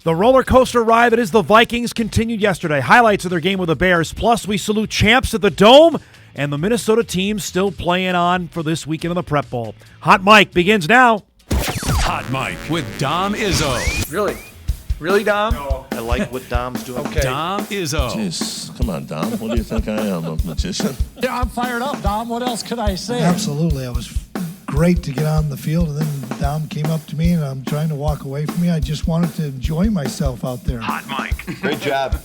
The roller coaster ride that is the Vikings continued yesterday. Highlights of their game with the Bears. Plus, we salute champs at the Dome and the Minnesota team still playing on for this weekend of the Prep Bowl. Hot Mike begins now. Hot Mike with Dom Izzo. Really? Really, Dom? No. I like what Dom's doing. Okay. Dom Izzo. Jeez, come on, Dom. What do you think I am, a magician? Yeah, I'm fired up, Dom. What else could I say? Absolutely. It was great to get on the field, and then Dom came up to me, and I'm trying to walk away from me. I just wanted to enjoy myself out there. Hot Mike. Great job.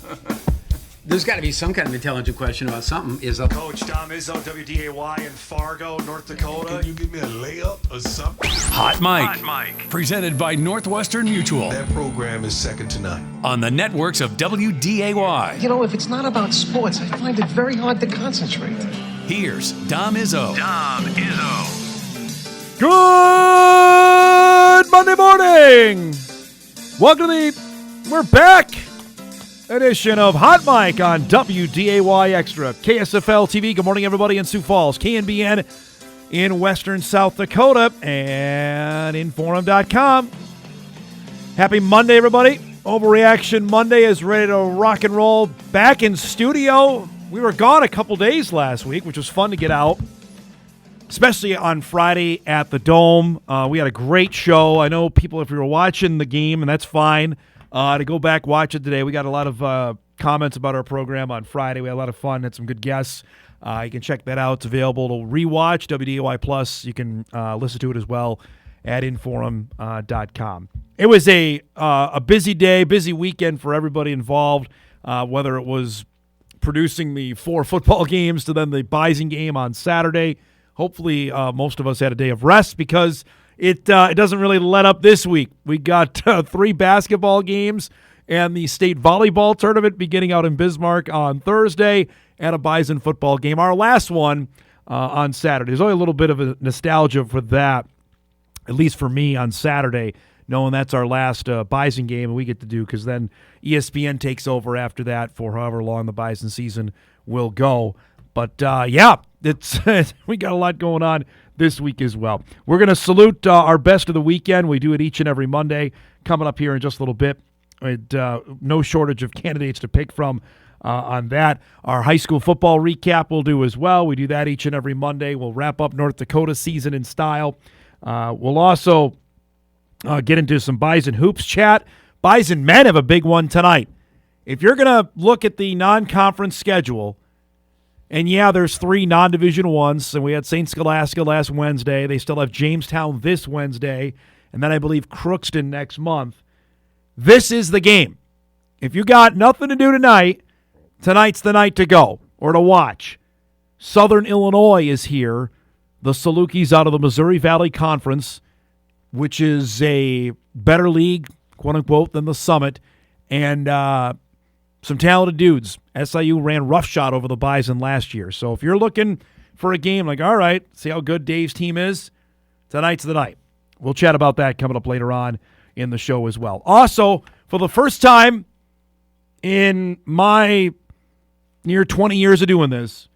There's got to be some kind of intelligent question about something. Izzo. Coach Dom Izzo, WDAY in Fargo, North Dakota. Can you give me a layup or something? Hot Mike. Presented by Northwestern Mutual. That program is second to none. On the networks of WDAY. You know, if it's not about sports, I find it very hard to concentrate. Here's Dom Izzo. Good Monday morning. Welcome to we're back edition of Hot Mike on WDAY Extra. KSFL TV. Good morning, everybody in Sioux Falls. KNBN in Western South Dakota and Inforum.com. Happy Monday, everybody. Overreaction Monday is ready to rock and roll. Back in studio. We were gone a couple days last week, which was fun to get out, especially on Friday at the Dome. We had a great show. I know people, if you were watching the game, and that's fine, to go back, watch it today. We got a lot of comments about our program on Friday. We had a lot of fun, had some good guests. You can check that out. It's available to rewatch, WDAY Plus. You can listen to it as well at Inforum.com. It was a busy day, busy weekend for everybody involved, whether it was producing the 4 football games to then the Bison game on Saturday. Hopefully most of us had a day of rest because it doesn't really let up this week. We got 3 basketball games and the state volleyball tournament beginning out in Bismarck on Thursday and a Bison football game. Our last one on Saturday. There's only a little bit of a nostalgia for that, at least for me on Saturday, knowing that's our last Bison game and we get to do, because then ESPN takes over after that for however long the Bison season will go. But, it's we got a lot going on this week as well. We're going to salute our best of the weekend. We do it each and every Monday. Coming up here in just a little bit. No shortage of candidates to pick from on that. Our high school football recap we'll do as well. We do that each and every Monday. We'll wrap up North Dakota season in style. We'll also get into some Bison hoops chat. Bison men have a big one tonight. If you're going to look at the non-conference schedule, and there's 3 non-division ones, and we had St. Scholastica last Wednesday. They still have Jamestown this Wednesday, and then I believe Crookston next month. This is the game. If you got nothing to do tonight, tonight's the night to go or to watch. Southern Illinois is here. The Salukis out of the Missouri Valley Conference, which is a better league, quote-unquote, than the Summit, and some talented dudes. SIU ran roughshod over the Bison last year. So if you're looking for a game like, all right, see how good Dave's team is, tonight's the night. We'll chat about that coming up later on in the show as well. Also, for the first time in my near 20 years of doing this,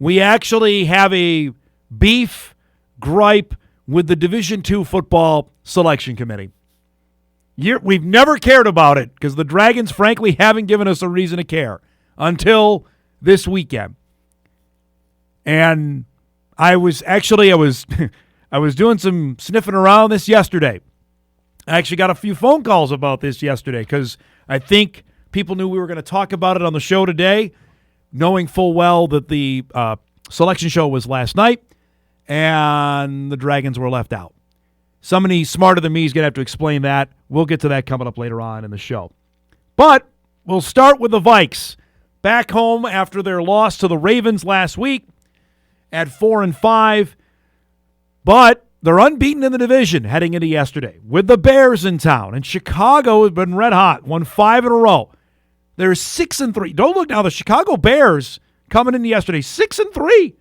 we actually have a beef gripe with the Division II football selection committee. We've never cared about it because the Dragons, frankly, haven't given us a reason to care until this weekend. And I was doing some sniffing around this yesterday. I actually got a few phone calls about this yesterday because I think people knew we were going to talk about it on the show today, knowing full well that the selection show was last night and the Dragons were left out. Somebody smarter than me is going to have to explain that. We'll get to that coming up later on in the show. But we'll start with the Vikes. Back home after their loss to the Ravens last week at 4-5. But they're unbeaten in the division heading into yesterday with the Bears in town. And Chicago has been red hot, won 5 in a row. They're 6-3. Don't look now, the Chicago Bears coming in yesterday, 6-3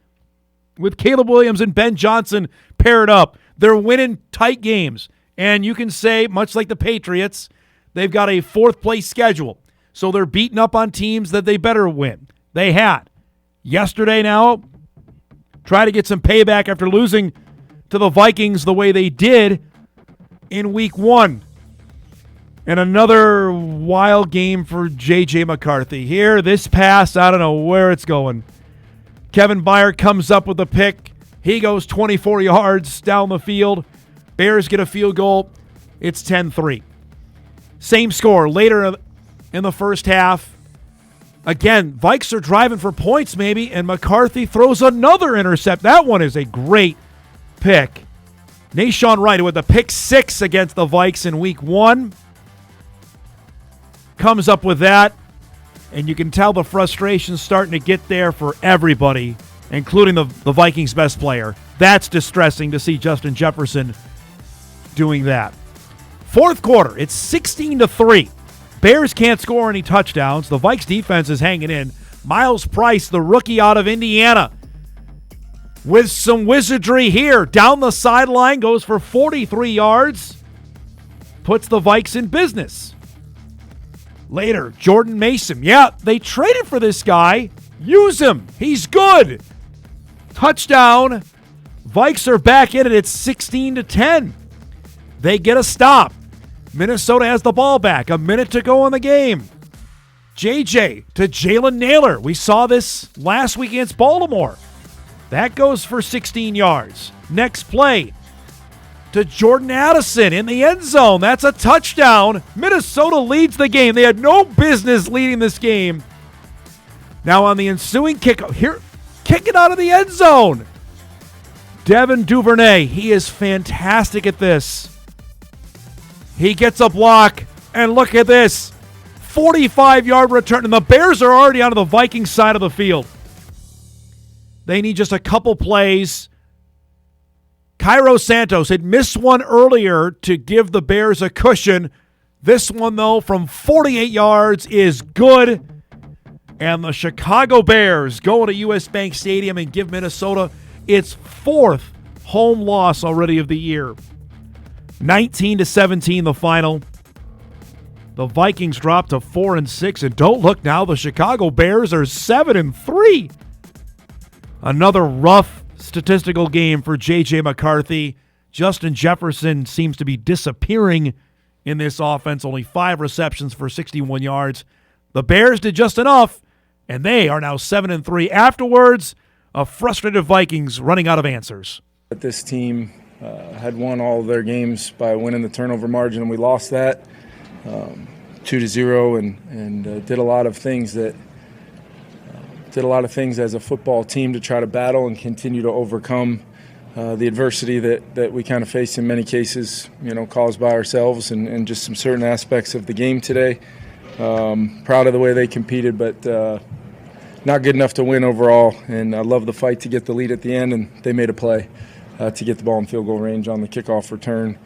with Caleb Williams and Ben Johnson paired up. They're winning tight games. And you can say, much like the Patriots, they've got a 4th-place schedule. So they're beating up on teams that they better win. They had. Yesterday now, try to get some payback after losing to the Vikings the way they did in Week 1. And another wild game for J.J. McCarthy. Here, this pass, I don't know where it's going. Kevin Byard comes up with a pick. He goes 24 yards down the field. Bears get a field goal. It's 10-3. Same score later in the first half. Again, Vikes are driving for points maybe, and McCarthy throws another intercept. That one is a great pick. Nashawn Wright with a pick 6 against the Vikes in week 1. Comes up with that, and you can tell the frustration's starting to get there for everybody, including the Vikings' best player. That's distressing to see Justin Jefferson doing that. Fourth quarter, it's 16-3. Bears can't score any touchdowns. The Vikes defense is hanging in. Miles Price, the rookie out of Indiana, with some wizardry here. Down the sideline, goes for 43 yards. Puts the Vikes in business. Later, Jordan Mason. Yeah, they traded for this guy. Use him. He's good. Touchdown. Vikes are back in it. It's 16-10. They get a stop. Minnesota has the ball back. A minute to go in the game. JJ to Jalen Naylor. We saw this last week against Baltimore. That goes for 16 yards. Next play to Jordan Addison in the end zone. That's a touchdown. Minnesota leads the game. They had no business leading this game. Now on the ensuing kick, here, kick it out of the end zone. Devin Duvernay, he is fantastic at this. He gets a block, and look at this. 45-yard return, and the Bears are already on the Vikings side of the field. They need just a couple plays. Cairo Santos had missed one earlier to give the Bears a cushion. This one, though, from 48 yards is good. And the Chicago Bears go to U.S. Bank Stadium and give Minnesota its fourth home loss already of the year. 19-17 the final. The Vikings drop to 4-6, and don't look now, the Chicago Bears are 7-3. Another rough statistical game for J.J. McCarthy. Justin Jefferson seems to be disappearing in this offense. Only 5 receptions for 61 yards. The Bears did just enough, and they are now 7-3. Afterwards, a frustrated Vikings running out of answers. This team had won all of their games by winning the turnover margin, and we lost that 2-0, and did a lot of things as a football team to try to battle and continue to overcome the adversity that we kind of faced in many cases, caused by ourselves and just some certain aspects of the game today. Proud of the way they competed, but not good enough to win overall. And I love the fight to get the lead at the end, and they made a play to get the ball in field goal range on the kickoff return.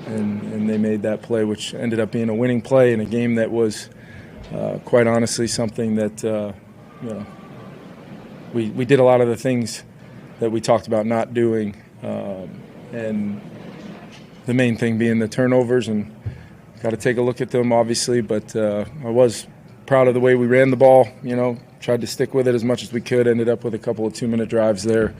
And they made that play, which ended up being a winning play in a game that was, quite honestly, something that, we did a lot of the things that we talked about not doing. And the main thing being the turnovers, and got to take a look at them, obviously. But I was proud of the way we ran the ball, tried to stick with it as much as we could, ended up with a couple of 2-minute drives there.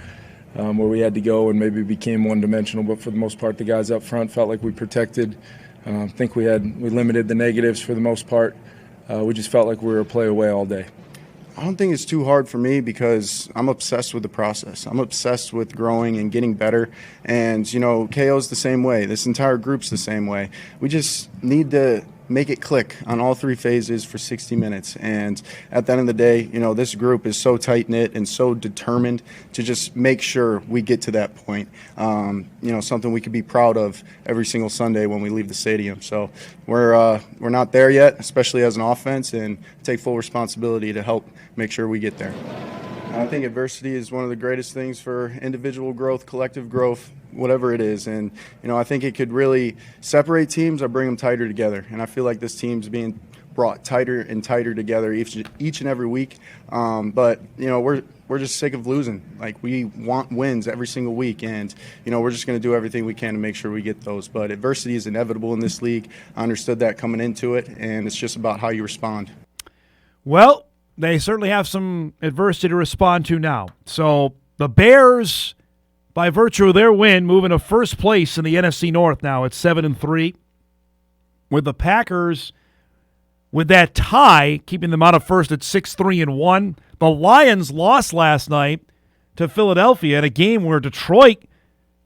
Where we had to go and maybe became one-dimensional, but for the most part, the guys up front felt like we protected. I think we limited the negatives for the most part. We just felt like we were a play away all day. I don't think it's too hard for me because I'm obsessed with the process. I'm obsessed with growing and getting better. And, KO's the same way. This entire group's the same way. We just need to make it click on all 3 phases for 60 minutes. And at the end of the day, this group is so tight-knit and so determined to just make sure we get to that point. Something we could be proud of every single Sunday when we leave the stadium. So we're not there yet, especially as an offense, and take full responsibility to help make sure we get there. I think adversity is one of the greatest things for individual growth, collective growth, whatever it is. And, I think it could really separate teams or bring them tighter together. And I feel like this team's being brought tighter and tighter together each and every week. But, we're just sick of losing. Like, we want wins every single week. And, we're just going to do everything we can to make sure we get those. But adversity is inevitable in this league. I understood that coming into it. And it's just about how you respond. Well, they certainly have some adversity to respond to now. So the Bears, by virtue of their win, move into first place in the NFC North now. It's 7-3. with the Packers with that tie, keeping them out of first at 6-3-1. The Lions lost last night to Philadelphia in a game where Detroit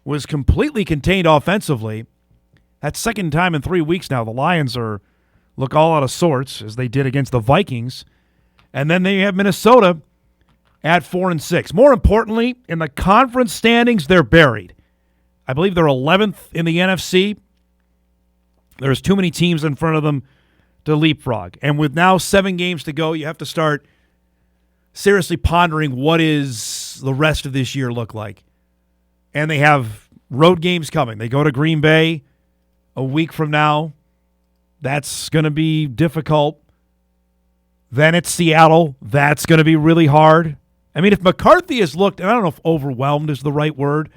was completely contained offensively. That's second time in 3 weeks now. The Lions look all out of sorts, as they did against the Vikings. And then they have Minnesota at 4-6. More importantly, in the conference standings, they're buried. I believe they're 11th in the NFC. There's too many teams in front of them to leapfrog. And with now 7 games to go, you have to start seriously pondering what is the rest of this year look like. And they have road games coming. They go to Green Bay a week from now. That's going to be difficult. Then it's Seattle. That's going to be really hard. I mean, if McCarthy has looked, and I don't know if overwhelmed is the right word,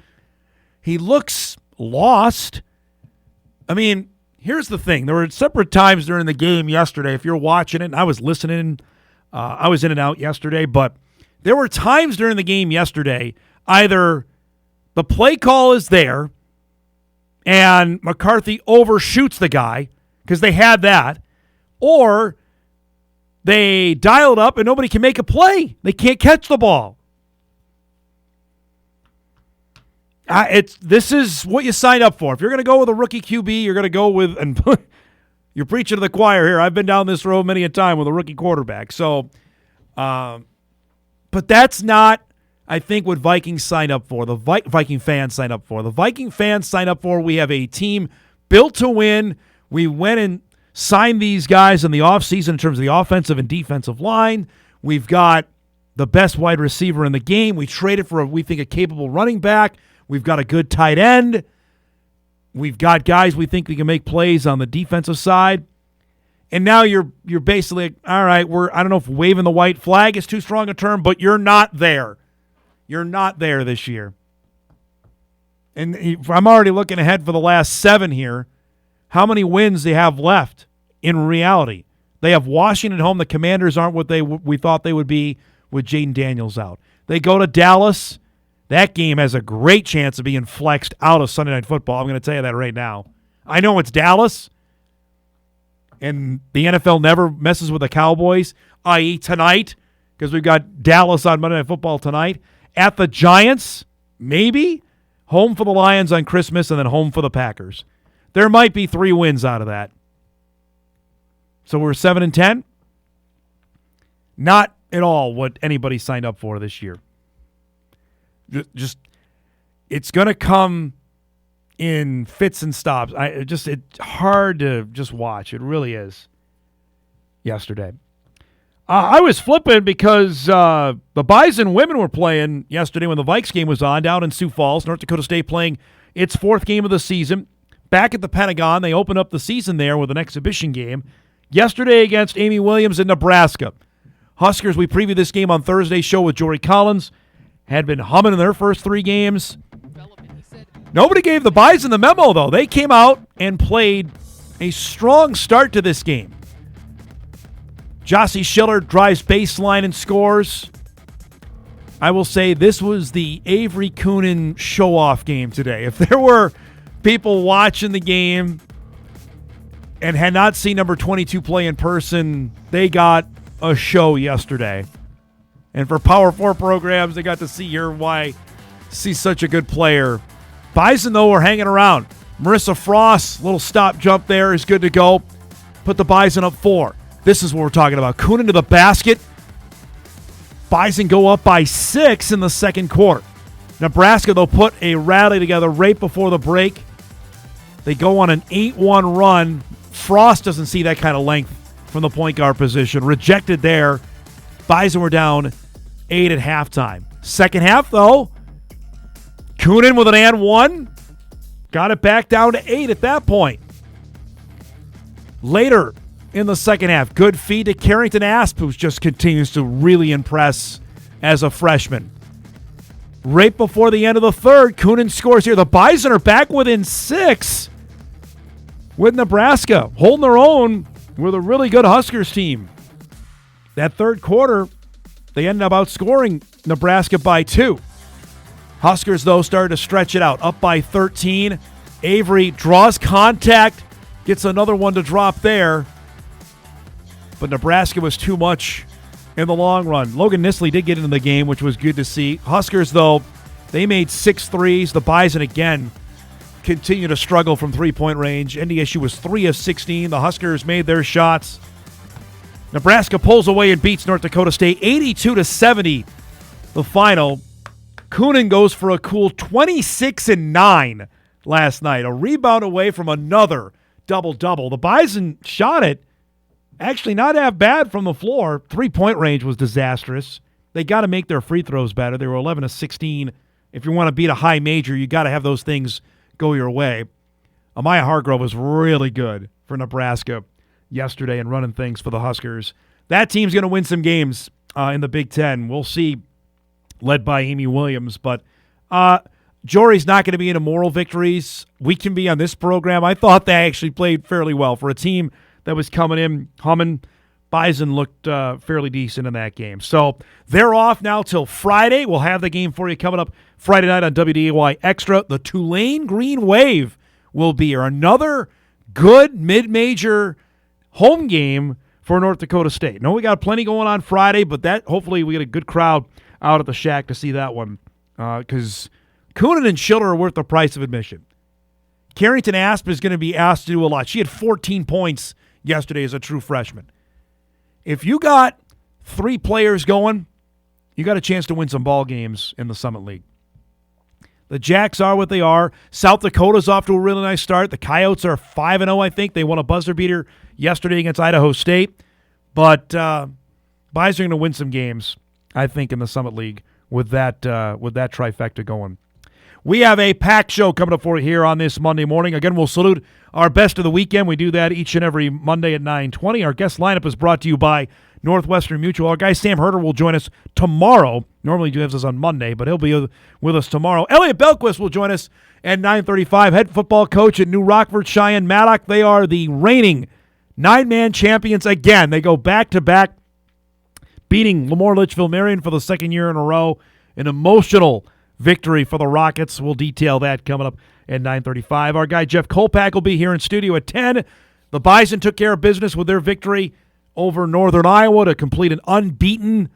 he looks lost. I mean, here's the thing. There were separate times during the game yesterday, if you're watching it, and I was listening, I was in and out yesterday, but there were times during the game yesterday, either the play call is there and McCarthy overshoots the guy, because they had that, or they dial it up and nobody can make a play. They can't catch the ball. This is what you sign up for. If you're going to go with a rookie QB, you're going to go with, and you're preaching to the choir here. I've been down this road many a time with a rookie quarterback. So, but that's not, I think, what Vikings sign up for. The Viking fans sign up for. The Viking fans sign up for, we have a team built to win. We went and signed these guys in the offseason in terms of the offensive and defensive line. We've got the best wide receiver in the game. We traded for, we think, a capable running back. We've got a good tight end. We've got guys we think we can make plays on the defensive side. And now you're basically like, all right, I don't know if waving the white flag is too strong a term, but you're not there. You're not there this year. And I'm already looking ahead for the last 7 here. How many wins they have left in reality? They have Washington home. The Commanders aren't what we thought they would be with Jaden Daniels out. They go to Dallas. That game has a great chance of being flexed out of Sunday Night Football. I'm going to tell you that right now. I know it's Dallas, and the NFL never messes with the Cowboys, i.e. tonight, because we've got Dallas on Monday Night Football tonight. At the Giants, maybe. Home for the Lions on Christmas, and then home for the Packers. There might be 3 wins out of that. So we're 7-10. Not at all what anybody signed up for this year. Just, it's going to come in fits and stops. It's hard to just watch. It really is. Yesterday, I was flipping because the Bison women were playing yesterday when the Vikes game was on down in Sioux Falls. North Dakota State playing its 4th game of the season. Back at the Pentagon, they opened up the season there with an exhibition game yesterday against Amy Williams in Nebraska. Huskers, we previewed this game on Thursday's show with Jory Collins, had been humming in their first 3 games. Nobody gave the Bison the memo, though. They came out and played a strong start to this game. Jossie Schiller drives baseline and scores. I will say this was the Avery Coonan show-off game today. If there were people watching the game and had not seen number 22 play in person, they got a show yesterday. And for Power 4 programs, they got to see such a good player. Bison, though, are hanging around. Marissa Frost, little stop jump there is good to go. Put the Bison up 4. This is what we're talking about. Coonan to the basket. Bison go up by 6 in the second quarter. Nebraska, they'll put a rally together right before the break. They go on an 8-1 run. Frost doesn't see that kind of length from the point guard position. Rejected there. Bison were down 8 at halftime. Second half, though, Coonan with an and 1. Got it back down to 8 at that point. Later in the second half, good feed to Carrington Asp, who just continues to really impress as a freshman. Right before the end of the third, Coonan scores here. The Bison are back within 6 with Nebraska, holding their own with a really good Huskers team. That third quarter, they ended up outscoring Nebraska by 2. Huskers, though, started to stretch it out, up by 13. Avery draws contact, gets another one to drop there. But Nebraska was too much in the long run. Logan Nisley did get into the game, which was good to see. Huskers, though, they made 6 threes. The Bison, again, continue to struggle from three-point range. NDSU was 3 of 16. The Huskers made their shots. Nebraska pulls away and beats North Dakota State 82-70. The final. Coonan goes for a cool 26-9 last night. A rebound away from another double-double. The Bison shot it. Actually, not half bad from the floor. Three-point range was disastrous. They got to make their free throws better. They were 11 of 16. If you want to beat a high major, you got to have those things go your way. Amaya Hargrove was really good for Nebraska yesterday and running things for the Huskers. That team's going to win some games in the Big Ten. We'll see, led by Amy Williams. But Jory's not going to be into moral victories. We can be on this program. I thought they actually played fairly well for a team that was coming in humming. Bison looked fairly decent in that game. So they're off now till Friday. We'll have the game for you coming up Friday night on WDAY Extra. The Tulane Green Wave will be here. Another good mid-major home game for North Dakota State. No, we got plenty going on Friday, but that hopefully we get a good crowd out at the Shack to see that one because Coonan and Schiller are worth the price of admission. Carrington Asp is going to be asked to do a lot. She had 14 points yesterday as a true freshman. If you got 3 players going, you got a chance to win some ball games in the Summit League. The Jacks are what they are. South Dakota's off to a really nice start. The Coyotes are 5-0, I think. They won a buzzer beater yesterday against Idaho State. But Bison are going to win some games, I think, in the Summit League with that trifecta going. We have a packed show coming up for you here on this Monday morning. Again, we'll salute our best of the weekend. We do that each and every Monday at 9:20. Our guest lineup is brought to you by Northwestern Mutual. Our guy Sam Herder will join us tomorrow. Normally he does this on Monday, but he'll be with us tomorrow. Elliott Belquist will join us at 9:35. Head football coach at New Rockford-Sheyenne Maddock. They are the reigning 9-man champions again. They go back-to-back, beating Lemoore Litchfield Marion for the second year in a row. An emotional victory for the Rockets. We'll detail that coming up at 9:35. Our guy Jeff Kolpack will be here in studio at 10. The Bison took care of business with their victory over Northern Iowa to complete an unbeaten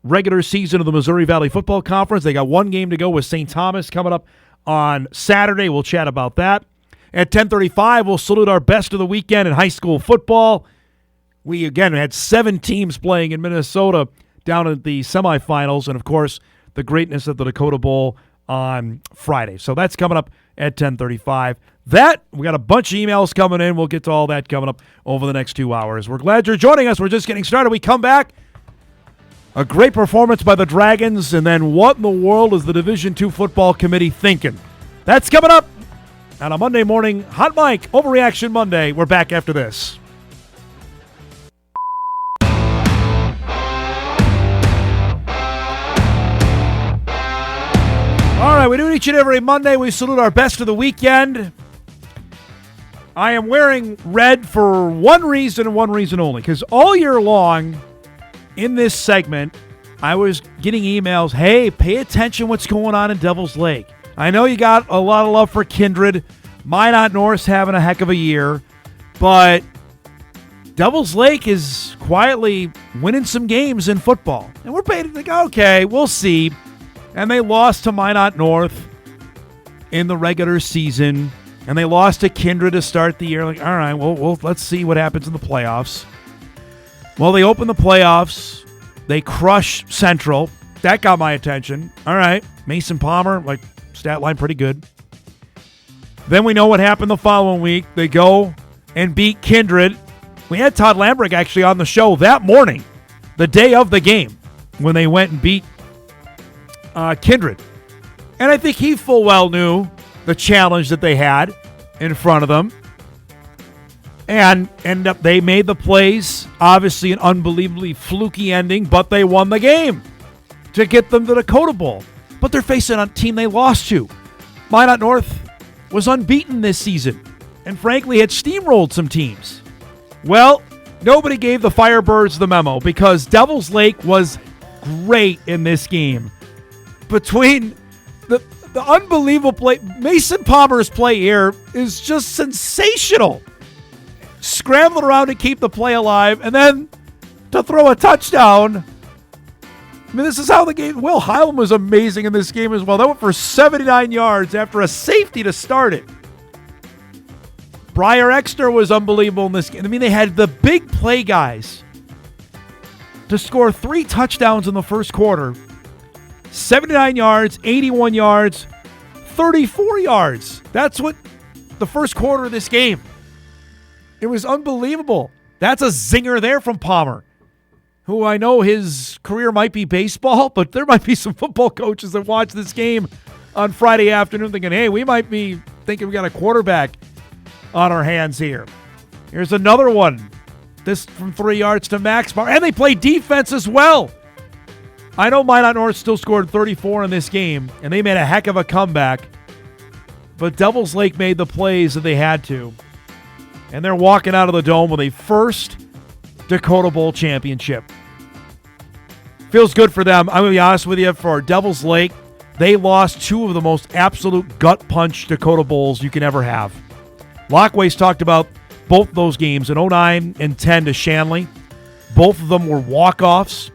regular season of the Missouri Valley Football Conference. They got one game to go with St. Thomas coming up on Saturday. We'll chat about that. At 10:35, we'll salute our best of the weekend in high school football. We, again, had 7 teams playing in Minnesota down at the semifinals, and, of course, the greatness of the Dakota Bowl on Friday. So that's coming up at 10:35. We got a bunch of emails coming in. We'll get to all that coming up over the next 2 hours. We're glad you're joining us. We're just getting started. We come back. A great performance by the Dragons, and then what in the world is the Division II Football Committee thinking? That's coming up on a Monday morning Hot Mic Overreaction Monday. We're back after this. All right, we do it each and every Monday. We salute our best of the weekend. I am wearing red for one reason and one reason only, because all year long in this segment, I was getting emails, hey, pay attention what's going on in Devil's Lake. I know you got a lot of love for Kindred. Minot North's having a heck of a year, but Devil's Lake is quietly winning some games in football. And we're paying to think, okay, we'll see. And they lost to Minot North in the regular season. And they lost to Kindred to start the year. Like, all right, well, let's see what happens in the playoffs. Well, they open the playoffs. They crush Central. That got my attention. All right, Mason Palmer, like, stat line pretty good. Then we know what happened the following week. They go and beat Kindred. We had Todd Lambrick actually on the show that morning, the day of the game, when they went and beat Kindred. And I think he full well knew the challenge that they had in front of them. And they made the plays. Obviously an unbelievably fluky ending, but they won the game to get them to the Dakota Bowl. But they're facing a team they lost to. Minot North was unbeaten this season and frankly had steamrolled some teams. Well, nobody gave the Firebirds the memo because Devil's Lake was great in this game. Between the The unbelievable play. Mason Palmer's play here is just sensational. Scrambling around to keep the play alive, and then to throw a touchdown. I mean, this is how the game... Will Hyland was amazing in this game as well. That went for 79 yards after a safety to start it. Briar Exner was unbelievable in this game. I mean, they had the big play guys to score 3 touchdowns in the first quarter. 79 yards, 81 yards, 34 yards. That's what the first quarter of this game. It was unbelievable. That's a zinger there from Palmer, who I know his career might be baseball, but there might be some football coaches that watch this game on Friday afternoon thinking, hey, we might be thinking we got a quarterback on our hands here. Here's another one. This from 3 yards to Max Palmer. And they play defense as well. I know Minot North still scored 34 in this game, and they made a heck of a comeback. But Devils Lake made the plays that they had to. And they're walking out of the Dome with a first Dakota Bowl championship. Feels good for them. I'm going to be honest with you, for Devils Lake, they lost 2 of the most absolute gut punch Dakota Bowls you can ever have. Lockways talked about both those games in 09 and 10 to Shanley. Both of them were walk-offs.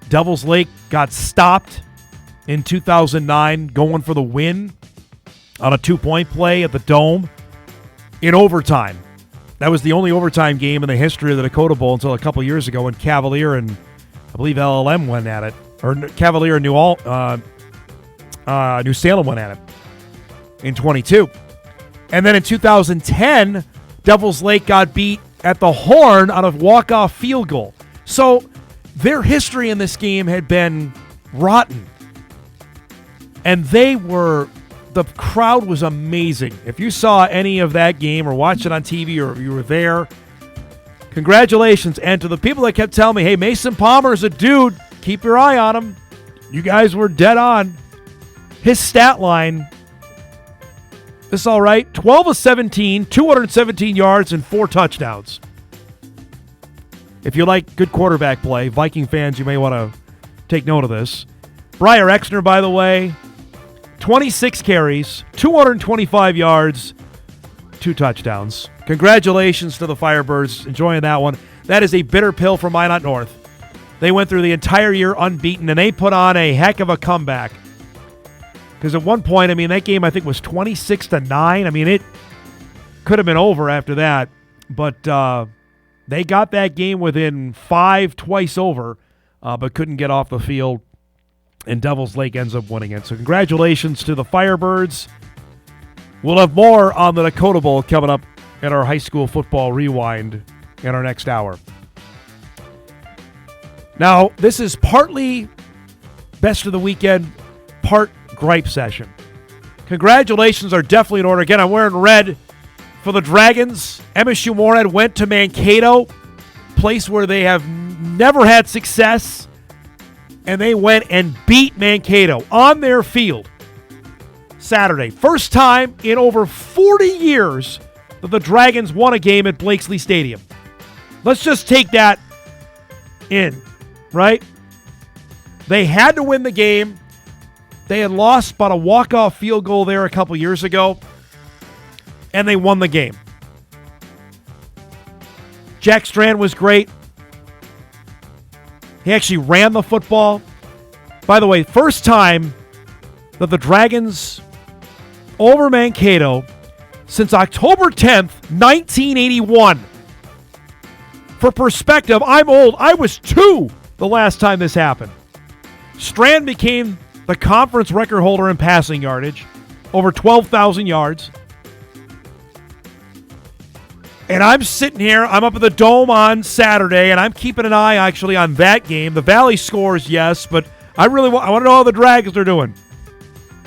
Devils Lake got stopped in 2009 going for the win on a 2-point play at the Dome in overtime. That was the only overtime game in the history of the Dakota Bowl until a couple years ago when Cavalier and I believe LLM went at it, or Cavalier and New Salem went at it in 22. And then in 2010, Devils Lake got beat at the Horn on a walk-off field goal. So their history in this game had been rotten. And the crowd was amazing. If you saw any of that game or watched it on TV or you were there, congratulations. And to the people that kept telling me, hey, Mason Palmer is a dude, keep your eye on him. You guys were dead on. His stat line, this is all right, 12 of 17, 217 yards, and 4 touchdowns. If you like good quarterback play, Viking fans, you may want to take note of this. Briar Exner, by the way, 26 carries, 225 yards, 2 touchdowns. Congratulations to the Firebirds. Enjoying that one. That is a bitter pill for Minot North. They went through the entire year unbeaten, and they put on a heck of a comeback. Because at one point, I mean, that game I think was 26-9. I mean, it could have been over after that. But they got that game within 5 twice over, but couldn't get off the field. And Devils Lake ends up winning it. So congratulations to the Firebirds. We'll have more on the Dakota Bowl coming up at our high school football rewind in our next hour. Now, this is partly best of the weekend, part gripe session. Congratulations are definitely in order. Again, I'm wearing red for the Dragons. MSU Moorhead went to Mankato, place where they have never had success. And they went and beat Mankato on their field Saturday. First time in over 40 years that the Dragons won a game at Blakesley Stadium. Let's just take that in, right? They had to win the game. They had lost by a walk-off field goal there a couple years ago, and they won the game. Jack Strand was great. He actually ran the football. By the way, first time that the Dragons over Mankato since October 10th, 1981. For perspective, I'm old. I was 2 the last time this happened. Strand became the conference record holder in passing yardage, over 12,000 yards. And I'm sitting here, I'm up at the Dome on Saturday, and I'm keeping an eye actually on that game. The Valley scores, yes, but I want to know how the Dragons are doing.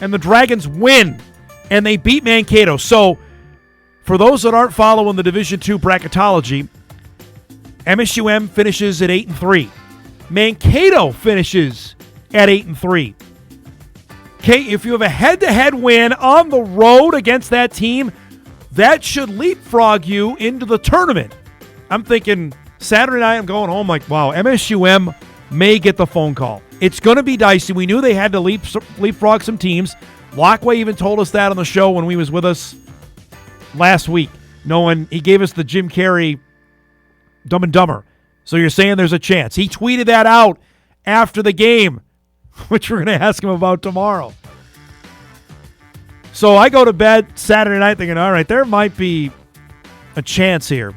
And the Dragons win, and they beat Mankato. So, for those that aren't following the Division II bracketology, MSUM finishes at 8-3. Mankato finishes at 8-3. Okay, if you have a head-to-head win on the road against that team, that should leapfrog you into the tournament. I'm thinking Saturday night I'm going home like, wow, MSUM may get the phone call. It's going to be dicey. We knew they had to leapfrog some teams. Lockway even told us that on the show when he was with us last week, knowing he gave us the Jim Carrey Dumb and Dumber. So you're saying there's a chance. He tweeted that out after the game, which we're going to ask him about tomorrow. So I go to bed Saturday night thinking, all right, there might be a chance here.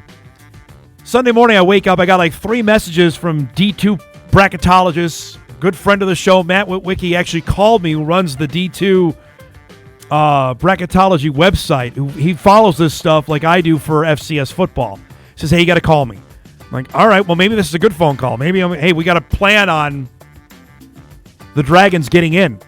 Sunday morning I wake up, I got like 3 messages from D2 bracketologists. Good friend of the show, Matt Witwicky, actually called me, who runs the D2 bracketology website. He follows this stuff like I do for FCS football. He says, hey, you got to call me. I'm like, all right, well, maybe this is a good phone call. Maybe, hey, we got to plan on the Dragons getting in.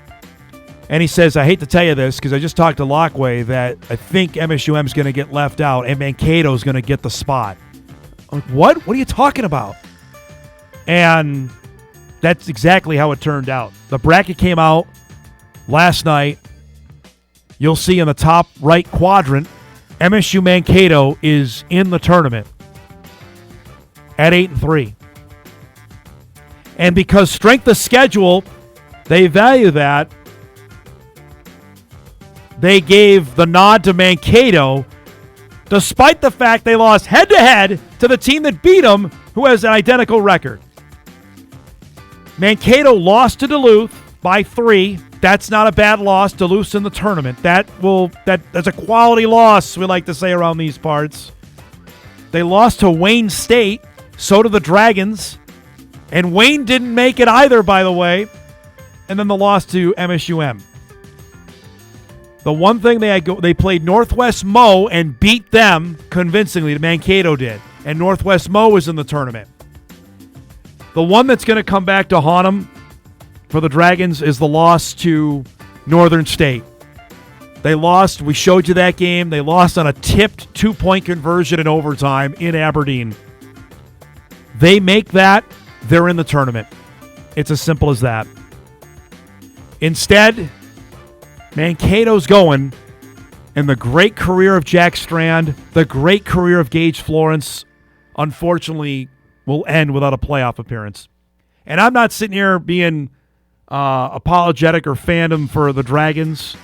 And he says, I hate to tell you this because I just talked to Lockway that I think MSUM is going to get left out and Mankato is going to get the spot. I'm like, what? What are you talking about? And that's exactly how it turned out. The bracket came out last night. You'll see in the top right quadrant, MSU Mankato is in the tournament at 8-3. And because strength of schedule, they value that, they gave the nod to Mankato, despite the fact they lost head-to-head to the team that beat them, who has an identical record. Mankato lost to Duluth by 3. That's not a bad loss. Duluth's in the tournament. That's a quality loss, we like to say around these parts. They lost to Wayne State. So did the Dragons. And Wayne didn't make it either, by the way. And then the loss to MSUM. The one thing they played Northwest Mo and beat them convincingly. Mankato did. And Northwest Mo was in the tournament. The one that's going to come back to haunt them for the Dragons is the loss to Northern State. They lost. We showed you that game. They lost on a tipped 2-point conversion in overtime in Aberdeen. They make that, they're in the tournament. It's as simple as that. Instead, Mankato's going, and the great career of Jack Strand, the great career of Gage Florence, unfortunately, will end without a playoff appearance. And I'm not sitting here being apologetic or fandom for the Dragons,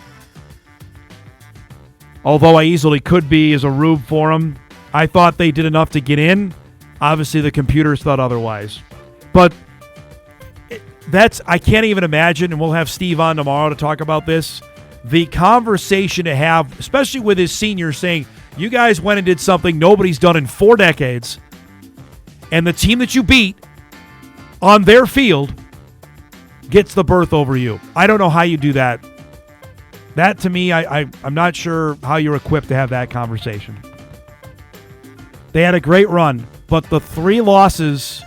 although I easily could be as a rube for them. I thought they did enough to get in. Obviously, the computers thought otherwise. But I can't even imagine, and we'll have Steve on tomorrow to talk about this, the conversation to have, especially with his seniors saying, you guys went and did something nobody's done in 4 decades, and the team that you beat on their field gets the berth over you. I don't know how you do that. That, to me, I'm not sure how you're equipped to have that conversation. They had a great run, but the 3 losses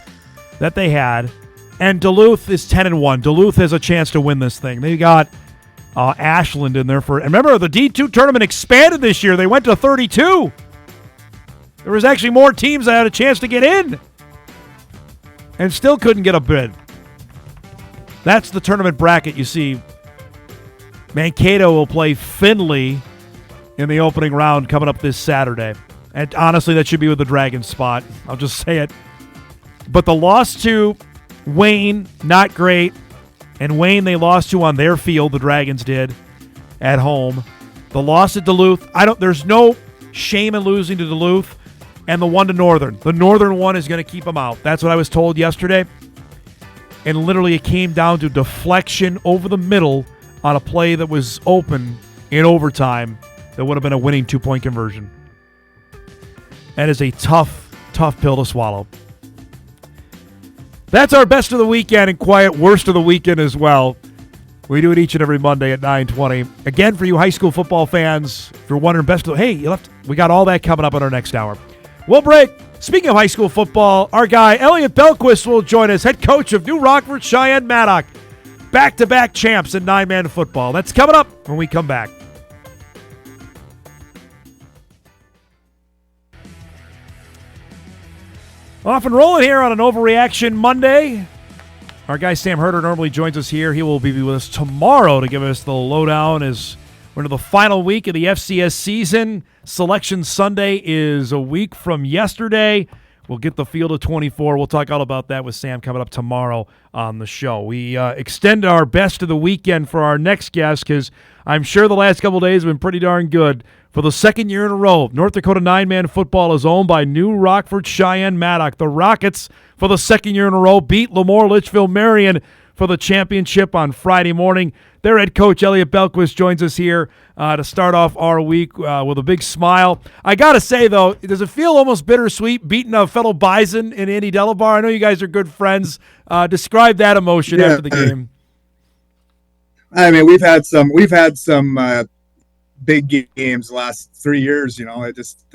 that they had, and Duluth is 10-1. Duluth has a chance to win this thing. They got Ashland in there for. And remember, the D2 tournament expanded this year. They went to 32. There was actually more teams that had a chance to get in, and still couldn't get a bid. That's the tournament bracket. You see, Mankato will play Findlay in the opening round coming up this Saturday. And honestly, that should be with the Dragons spot. I'll just say it. But the loss to Wayne, not great. And Wayne, they lost to on their field. The Dragons did at home. The loss at Duluth, there's no shame in losing to Duluth. And the one to Northern. The Northern one is going to keep them out. That's what I was told yesterday. And literally it came down to deflection over the middle on a play that was open in overtime that would have been a winning 2-point conversion. That is a tough, tough pill to swallow. That's our best of the weekend and quiet worst of the weekend as well. We do it each and every Monday at 9:20. Again, for you high school football fans, if you're wondering we got all that coming up in our next hour. We'll break. Speaking of high school football, our guy Elliott Belquist will join us, head coach of New Rockford-Sheyenne Maddock. Back-to-back champs in 9-man football. That's coming up when we come back. Off and rolling here on an Overreaction Monday. Our guy Sam Herder normally joins us here. He will be with us tomorrow to give us the lowdown as we're into the final week of the FCS season. Selection Sunday is a week from yesterday. We'll get the field of 24. We'll talk all about that with Sam coming up tomorrow on the show. We extend our best of the weekend for our next guest because I'm sure the last couple of days have been pretty darn good. For the second year in a row, North Dakota 9-man football is owned by new Rockford-Sheyenne Maddock. The Rockets, for the second year in a row, beat Lemoore Litchfield Marion for the championship on Friday morning. Their head coach, Elliott Belquist, joins us here to start off our week with a big smile. I got to say, though, does it feel almost bittersweet beating a fellow Bison in Andy Delabar? I know you guys are good friends. Describe that emotion after the game. I mean, we've had some big games the last 3 years. It just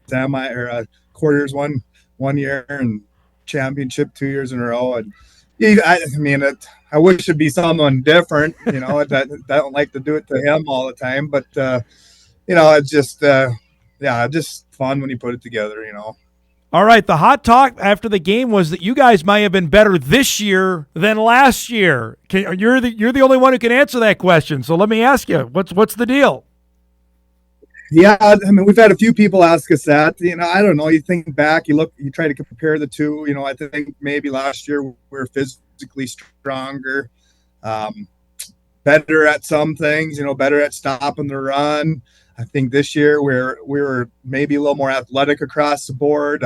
semi or quarters one year and championship 2 years in a row. And I wish it'd be someone different. I don't like to do it to him all the time, but it's just just fun when you put it together. All right, the hot talk after the game was that you guys might have been better this year than last year. You're the only one who can answer that question. So let me ask you, what's the deal? Yeah, I mean, we've had a few people ask us that. I don't know. You think back, you try to compare the two. I think maybe last year we were physically stronger, better at some things. Better at stopping the run. I think this year we were maybe a little more athletic across the board,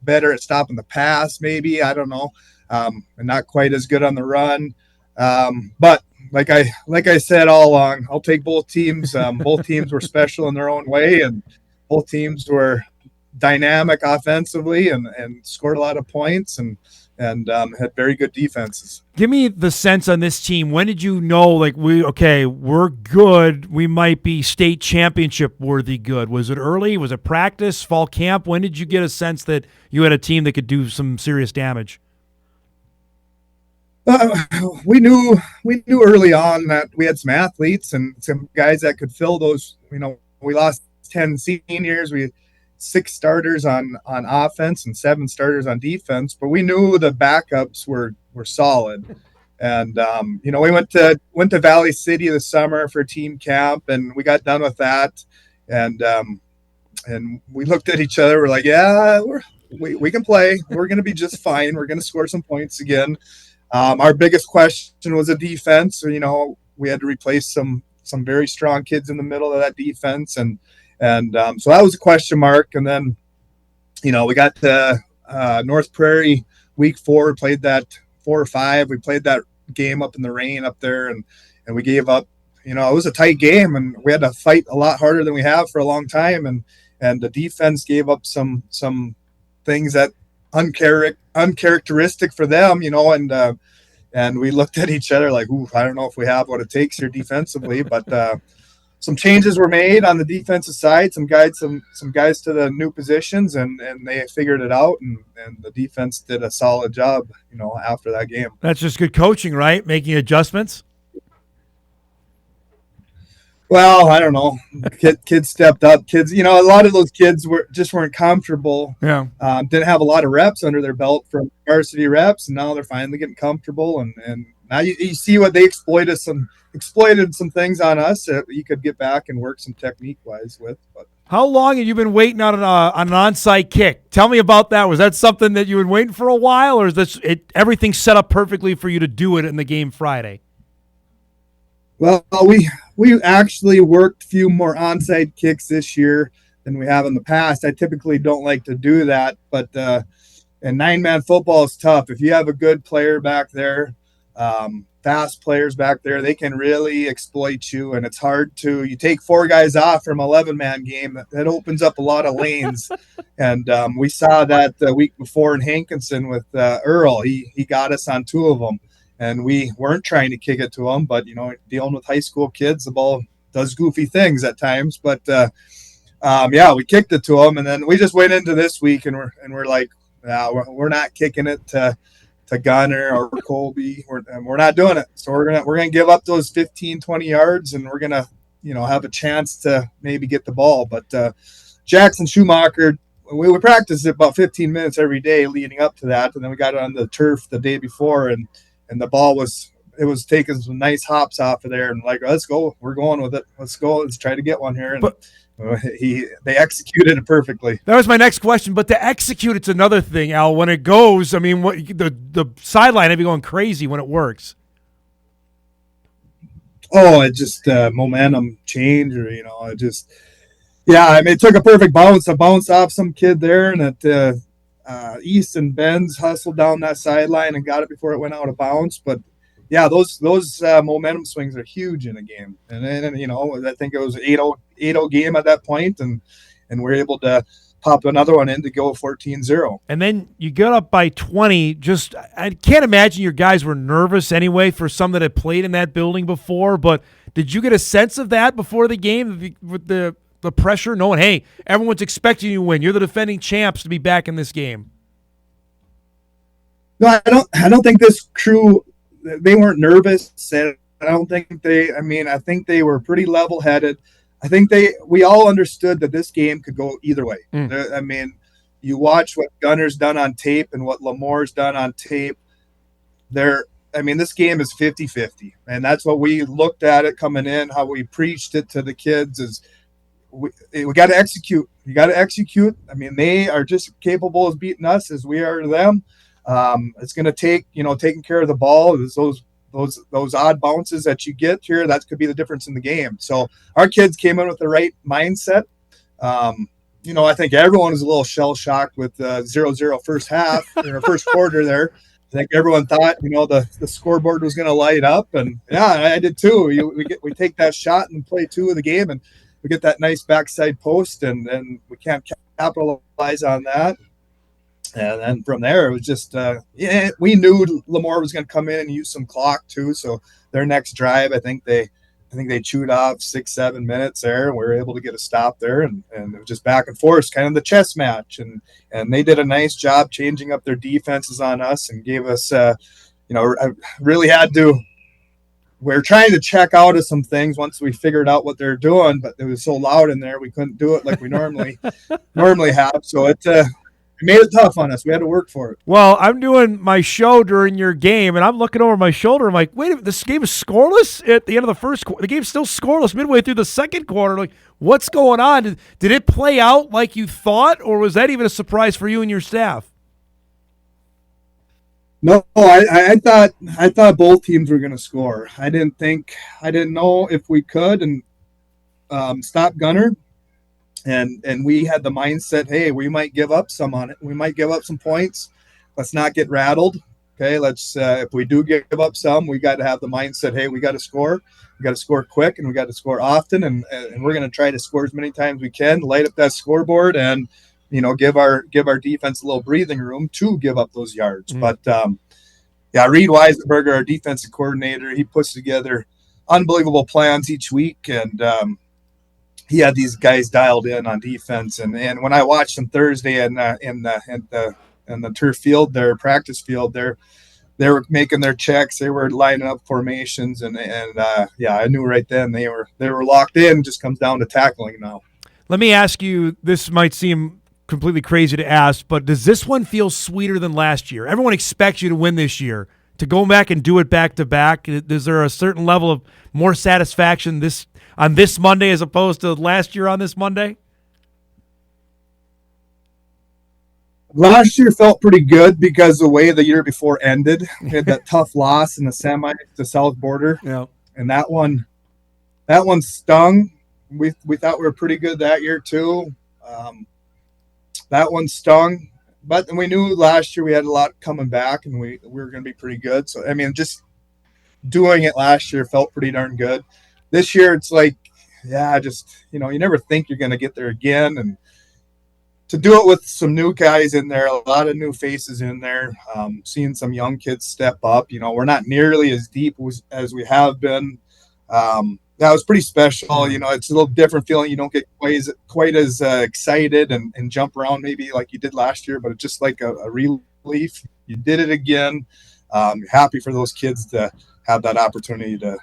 better at stopping the pass. Maybe, I don't know, and not quite as good on the run. But like I said all along, I'll take both teams. Both teams were special in their own way, and both teams were dynamic offensively and scored a lot of points and had very good defenses. Give me the sense on this team. When did you know, we're good, we might be state championship worthy good? Was it early? Was it practice, fall camp? When did you get a sense that you had a team that could do some serious damage? We knew early on that we had some athletes and some guys that could fill those. We lost 10 seniors. We had 6 starters on offense and 7 starters on defense, but we knew the backups were solid. And we went to Valley City this summer for team camp, and we got done with that, and we looked at each other. We're like, yeah, we can play. We're going to be just fine. We're going to score some points again. Our biggest question was the defense. We had to replace some very strong kids in the middle of that defense, and so that was a question mark. And then, we got to North Prairie week 4, played that 4 or 5. We played that game up in the rain up there, and we gave up. It was a tight game, and we had to fight a lot harder than we have for a long time. And the defense gave up some things that uncharacteristic for them, and we looked at each other like, ooh, I don't know if we have what it takes here defensively, but some changes were made on the defensive side, some guys to the new positions, and they figured it out, and the defense did a solid job, after that game. That's just good coaching, right? Making adjustments. Well, I don't know. Kids stepped up. Kids, a lot of those kids weren't comfortable. Yeah. Didn't have a lot of reps under their belt from varsity reps, and now they're finally getting comfortable. And now you see what they exploited some things on us that you could get back and work some technique wise with. But how long have you been waiting on an onside kick? Tell me about that. Was that something that you had been waiting for a while, or is everything set up perfectly for you to do it in the game Friday? Well, we actually worked a few more onside kicks this year than we have in the past. I typically don't like to do that, but and 9-man football is tough. If you have a good player back there, fast players back there, they can really exploit you, and it's hard you take 4 guys off from 11-man game. That opens up a lot of lanes, and we saw that the week before in Hankinson with Earl. He got us on 2 of them. And we weren't trying to kick it to them, but dealing with high school kids, the ball does goofy things at times. But we kicked it to them, and then we just went into this week, and we're like, we're not kicking it to Gunner or Colby. We're not doing it. So we're gonna give up those 15, 20 yards, and we're gonna have a chance to maybe get the ball. But Jackson Schumacher, we practiced it about 15 minutes every day leading up to that, and then we got it on the turf the day before, and the ball was it was taking some nice hops off of there, and like, let's go, we're going with it. Let's go, let's try to get one here. And they executed it perfectly. That was my next question, but to execute, it's another thing, Al. When it goes, I mean, the sideline would be going crazy when it works. Oh, it just momentum change, or it just, yeah. I mean, it took a perfect bounce. I bounced off some kid there, and it Easton Benz hustled down that sideline and got it before it went out of bounds. But yeah, those momentum swings are huge in a game. And then I think it was an 8-0 game at that point, and we're able to pop another one in to go 14-0. And then you get up by 20. I can't imagine your guys were nervous anyway for some that had played in that building before. But did you get a sense of that before the game with the pressure, knowing, hey, everyone's expecting you to win. You're the defending champs to be back in this game? No, I don't think this crew, they weren't nervous. And I don't think I think they were pretty level-headed. I think we all understood that this game could go either way. I mean, you watch what Gunner's done on tape and what Lamore's done on tape. This game is 50-50. And that's what we looked at it coming in, how we preached it to the kids is, we got to execute. You got to execute. I mean, they are just capable of beating us as we are to them. It's going to take, taking care of the ball. Those odd bounces that you get here, that could be the difference in the game. So our kids came in with the right mindset. I think everyone was a little shell shocked with 0-0 first half or first quarter there. I think everyone thought, the scoreboard was going to light up, and yeah, I did too. We take that shot and play 2 of the game, and we get that nice backside post, and we can't capitalize on that. And then from there, it was just, we knew Lamore was going to come in and use some clock too. So their next drive, I think they chewed off 6-7 minutes there, and we were able to get a stop there, and it was just back and forth, kind of the chess match. And they did a nice job changing up their defenses on us and gave us, I really had to. We're trying to check out of some things once we figured out what they're doing, but it was so loud in there we couldn't do it like we normally have. So it made it tough on us. We had to work for it. Well, I'm doing my show during your game, and I'm looking over my shoulder. I'm like, wait a minute, this game is scoreless at the end of the first quarter. The game's still scoreless midway through the second quarter. Like, what's going on? Did it play out like you thought, or was that even a surprise for you and your staff? No, I thought both teams were going to score. I didn't know if we could and stop Gunner, and we had the mindset, hey, we might give up some on it. We might give up some points. Let's not get rattled. Okay, let's if we do give up some, we got to have the mindset, hey, we got to score. We got to score quick, and we got to score often, and we're going to try to score as many times as we can, light up that scoreboard, and give our defense a little breathing room to give up those yards. But Reed Weisenberger, our defensive coordinator, he puts together unbelievable plans each week, and he had these guys dialed in on defense. And when I watched them Thursday in the turf field, their practice field, they were making their checks, they were lining up formations, and I knew right then they were locked in. It just comes down to tackling now. Let me ask you, this might seem completely crazy to ask, but does this one feel sweeter than last year? Everyone expects you to win this year. To go back and do it back-to-back, is there a certain level of more satisfaction on this Monday as opposed to last year on this Monday? Last year felt pretty good because the way the year before ended. We had that tough loss in the semi to South Border. Yeah. And that one stung. We thought we were pretty good that year too. That one stung, but we knew last year we had a lot coming back, and we were going to be pretty good. So, just doing it last year felt pretty darn good. This year, it's like, you never think you're going to get there again. And to do it with some new guys in there, a lot of new faces in there, seeing some young kids step up, we're not nearly as deep as we have been. That was pretty special. It's a little different feeling. You don't get quite as excited and jump around maybe like you did last year, but it's just like a relief. You did it again. Happy for those kids to have that opportunity to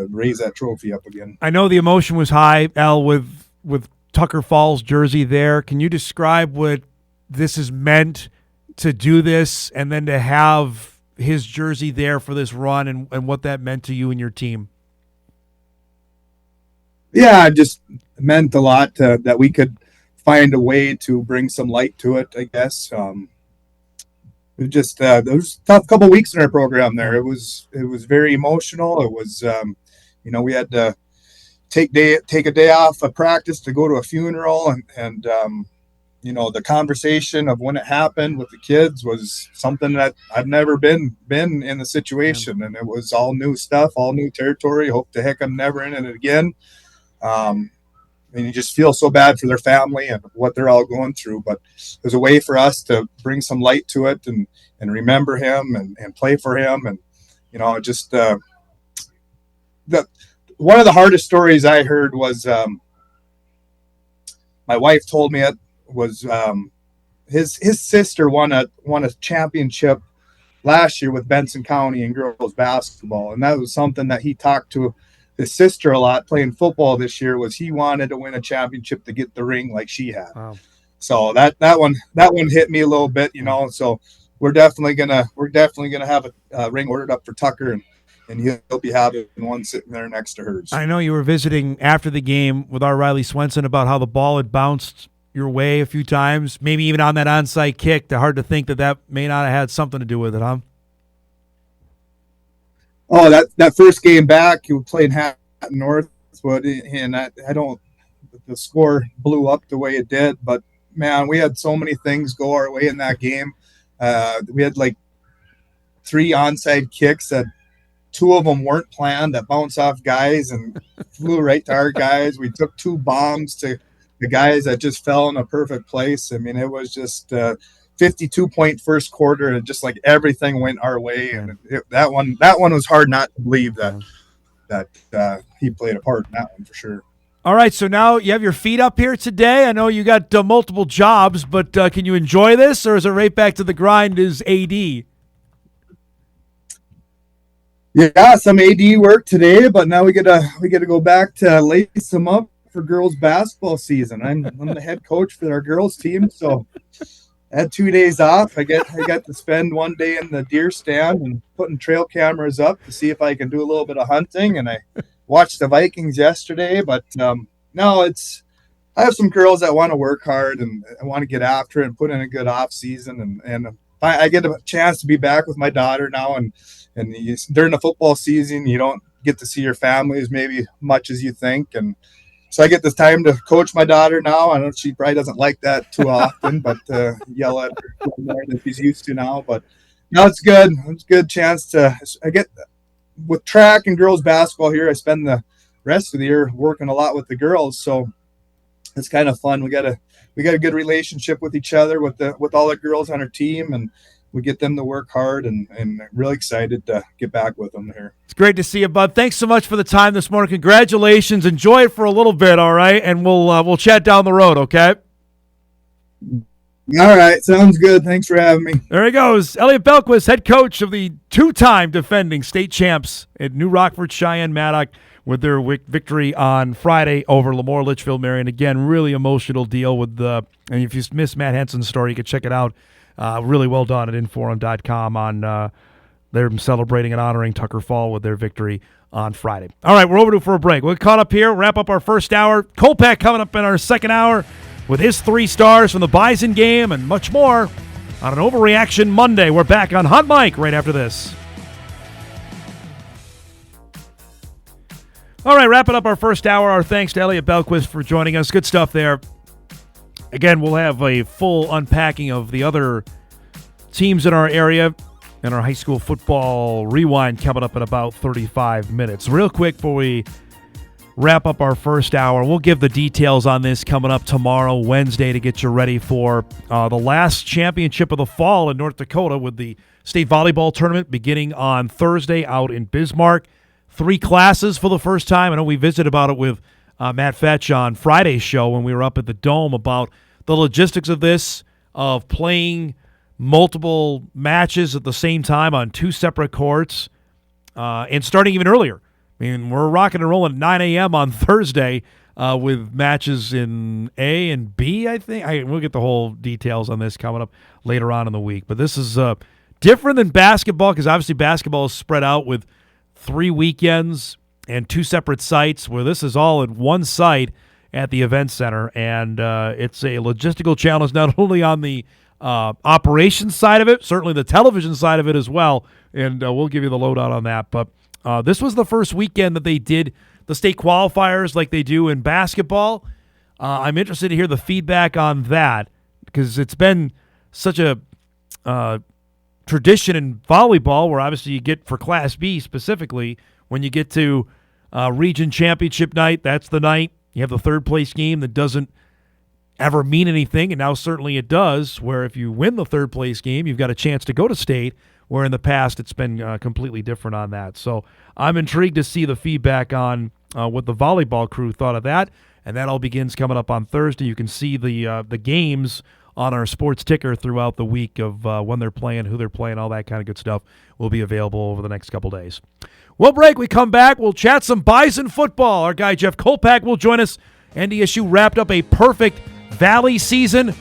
raise that trophy up again. I know the emotion was high, Al, with Tucker Falls jersey there. Can you describe what this has meant to do this, and then to have his jersey there for this run and what that meant to you and your team? Yeah, it just meant a lot that we could find a way to bring some light to it, I guess. It was just there was a tough couple of weeks in our program there. It was very emotional. It was we had to take a day off of practice to go to a funeral, and the conversation of when it happened with the kids was something that I've never been in the situation, and it was all new stuff, all new territory. Hope to heck I'm never in it again. And you just feel so bad for their family and what they're all going through. But there's a way for us to bring some light to it and remember him and play for him. And, just one of the hardest stories I heard was my wife told me it was his sister won a championship last year with Benson County in girls basketball. And that was something that he talked to his sister a lot playing football this year, was he wanted to win a championship to get the ring like she had. Wow. So that one hit me a little bit, so we're definitely gonna have a ring ordered up for Tucker, and he'll be having one sitting there next to hers. I know you were visiting after the game with our Riley Swenson about how the ball had bounced your way a few times, maybe even on that onside kick. Hard to think that may not have had something to do with it, huh? Oh, that first game back, you played Northwood, and I don't. The score blew up the way it did, but man, we had so many things go our way in that game. We had like 3 onside kicks that 2 of them weren't planned, that bounced off guys and flew right to our guys. We took 2 bombs to the guys that just fell in a perfect place. I mean, it was just 52-point first quarter, and just like everything went our way. And that one was hard not to believe that he played a part in that one for sure. All right, so now you have your feet up here today. I know you got multiple jobs, but can you enjoy this, or is it right back to the grind as AD? Yeah, some AD work today, but now we gotta go back to lace them up for girls basketball season. I'm the head coach for our girls team, so I had 2 days off. I got to spend one day in the deer stand and putting trail cameras up to see if I can do a little bit of hunting. And I watched the Vikings yesterday, but no, I have some girls that want to work hard and I want to get after it and put in a good off season. And I get a chance to be back with my daughter now. And during the football season, you don't get to see your families maybe much as you think. And so I get this time to coach my daughter now. I know she probably doesn't like that too often, but yell at her more than she's used to now. But no, it's good. It's a good chance I get with track and girls basketball here. I spend the rest of the year working a lot with the girls, so it's kind of fun. We got a good relationship with each other with all the girls on our team, and we get them to work hard, and really excited to get back with them here. It's great to see you, bud. Thanks so much for the time this morning. Congratulations. Enjoy it for a little bit, all right? And we'll chat down the road, okay? All right. Sounds good. Thanks for having me. There he goes. Elliott Belquist, head coach of the 2-time defending state champs at New Rockford-Sheyenne Maddock with their victory on Friday over Lemoore Litchfield Marion. Again, really emotional deal with and if you missed Matt Henson's story, you can check it out. Really well done at Inforum.com on they're celebrating and honoring Tucker Fall with their victory on Friday. All right, we're over for a break. We're caught up here, wrap up our first hour. Kolpack coming up in our second hour with his 3 stars from the Bison game and much more on an Overreaction Monday. We're back on Hot Mic right after this. All right, wrapping up our first hour. Our thanks to Elliott Belquist for joining us. Good stuff there. Again, we'll have a full unpacking of the other teams in our area and our high school football rewind coming up in about 35 minutes. Real quick before we wrap up our first hour, we'll give the details on this coming up tomorrow, Wednesday, to get you ready for the last championship of the fall in North Dakota with the state volleyball tournament beginning on Thursday out in Bismarck. 3 classes for the first time. I know we visited about it with Matt Fetch on Friday's show when we were up at the Dome about the logistics of this, of playing multiple matches at the same time on 2 separate courts and starting even earlier. I mean, we're rocking and rolling at 9 a.m. on Thursday with matches in A and B, I think. We'll get the whole details on this coming up later on in the week. But this is different than basketball because obviously basketball is spread out with 3 weekends and 2 separate sites, where this is all at one site at the event center, and it's a logistical challenge not only on the operations side of it, certainly the television side of it as well, and we'll give you the lowdown on that. But this was the first weekend that they did the state qualifiers like they do in basketball. I'm interested to hear the feedback on that because it's been such a tradition in volleyball where obviously you get for Class B specifically, when you get to region championship night, that's the night you have the third place game that doesn't ever mean anything, and now certainly it does, where if you win the third place game, you've got a chance to go to state, where in the past it's been completely different on that. So I'm intrigued to see the feedback on what the volleyball crew thought of that, and that all begins coming up on Thursday. You can see the games on our sports ticker throughout the week of when they're playing, who they're playing, all that kind of good stuff will be available over the next couple days. We'll break. We come back. We'll chat some Bison football. Our guy Jeff Kolpack will join us. NDSU wrapped up a perfect Valley season.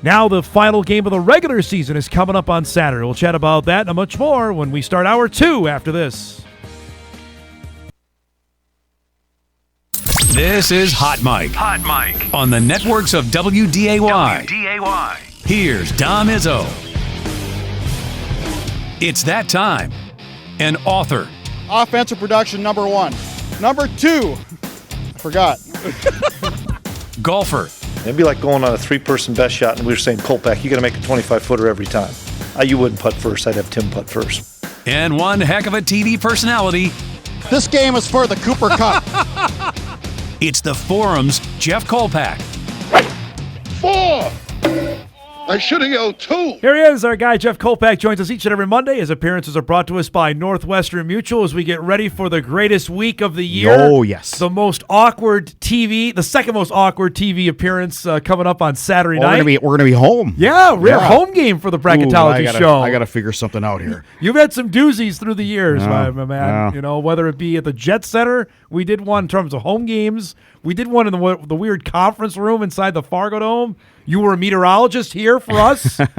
Now the final game of the regular season is coming up on Saturday. We'll chat about that and much more when we start hour 2 after this. This is Hot Mic. Hot Mic. On the networks of WDAY. Here's Dom Izzo. It's that time. An author. Offensive production, number 1. Number 2. I forgot. Golfer. It'd be like going on a 3-person best shot, and we were saying, Kolpack, you got to make a 25-footer every time. You wouldn't putt first. I'd have Tim putt first. And one heck of a TV personality. This game is for the Cooper Cup. It's the Forum's Jeff Kolpack. 4! I should have yelled 2. Here he is, our guy Jeff Kolpack joins us each and every Monday. His appearances are brought to us by Northwestern Mutual as we get ready for the greatest week of the year. Oh, yes. The most awkward TV, the second most awkward TV appearance coming up on Saturday night. We're gonna be home. Yeah, we're home game for the bracketology show. I gotta figure something out here. You've had some doozies through the years, my man. Yeah. You know, whether it be at the Jet Center, we did one in terms of home games. We did one in the weird conference room inside the Fargo Dome. You were a meteorologist here for us. that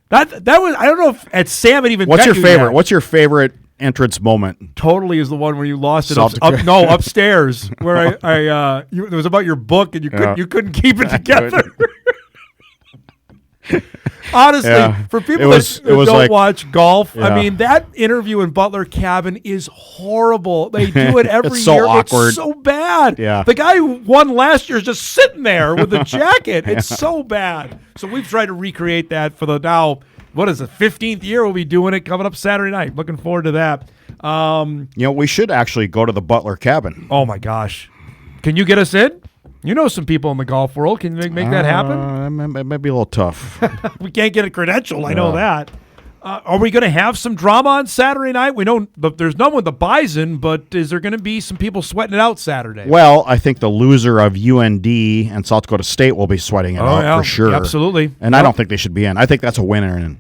was, I don't know if at Sam it even. What's your favorite? Yet. What's your favorite entrance moment? Totally is the one where you lost it upstairs where it was about your book and you couldn't keep it together. Honestly, for people that don't watch golf, I mean, that interview in Butler Cabin is horrible. They do it every it's so year. Awkward. It's so bad. Yeah. The guy who won last year is just sitting there with the jacket. It's so bad. So we've tried to recreate that for the now, what is it, 15th year we'll be doing it coming up Saturday night. Looking forward to that. We should actually go to the Butler Cabin. Oh, my gosh. Can you get us in? You know some people in the golf world. Can you make that happen? It might be a little tough. We can't get a credential. I know that. Are we going to have some drama on Saturday night? We know there's no one with the Bison, but is there going to be some people sweating it out Saturday? Well, I think the loser of UND and South Dakota State will be sweating it out for sure. Absolutely. And I don't think they should be in. I think that's a winner. And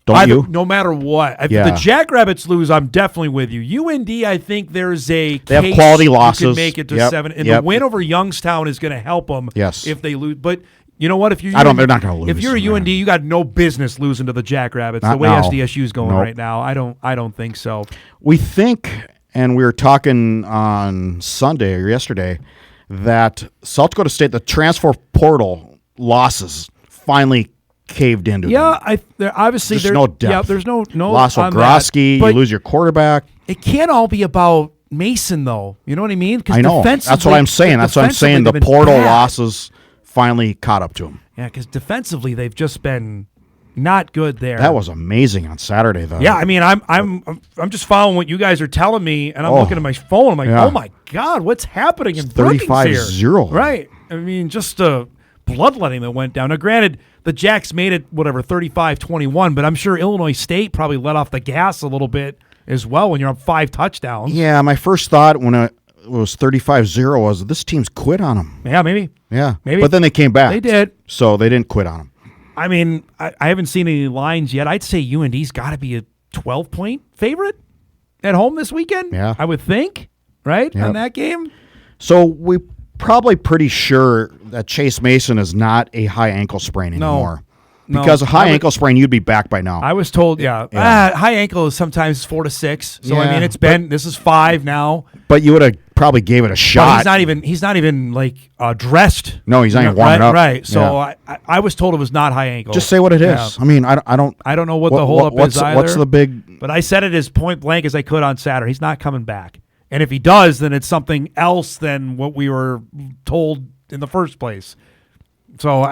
don't you? No matter what. If the Jackrabbits lose, I'm definitely with you. UND, I think there's a they have case quality losses. You can make it to 7. And the win over Youngstown is going to help them if they lose. But you know what? If you're they're not going to lose. If you're a UND, you got no business losing to the Jackrabbits. The way SDSU is going right now, I don't think so. We think, and we were talking on Sunday or yesterday, that South Dakota State, the transfer portal losses finally caved into them. Obviously there's no depth. Yeah, there's no loss Ogroski, you lose your quarterback. It can't all be about Mason, though. You know what I mean? I know. That's what I'm saying. That's what I'm saying. The portal losses finally caught up to them. Yeah, because defensively they've just been not good there. That was amazing on Saturday, though. Yeah, I mean, I'm just following what you guys are telling me, and I'm looking at my phone. I'm like, oh my God, what's happening in Brookings here? 35-0. Right. I mean, just bloodletting that went down. Now, granted, the Jacks made it, 35-21, but I'm sure Illinois State probably let off the gas a little bit as well when you're up 5 touchdowns. Yeah, my first thought when it was 35-0 was this team's quit on them. Yeah, maybe. Yeah, maybe. But then they came back. They did. So they didn't quit on them. I mean, I haven't seen any lines yet. I'd say UND's got to be a 12-point favorite at home this weekend. Yeah. I would think, right, on that game? So we probably pretty sure that Chase Mason is not a high ankle sprain anymore. Because a high ankle sprain, you'd be back by now. I was told, high ankle is sometimes 4 to 6. So I mean, this is 5 now. But you would have probably gave it a shot. But he's not even like dressed. No, he's not even warming up. Right. So I was told it was not high ankle. Just say what it is. I mean, I don't know what the holdup is either. What's the big? But I said it as point blank as I could on Saturday. He's not coming back. And if he does, then it's something else than what we were told in the first place. So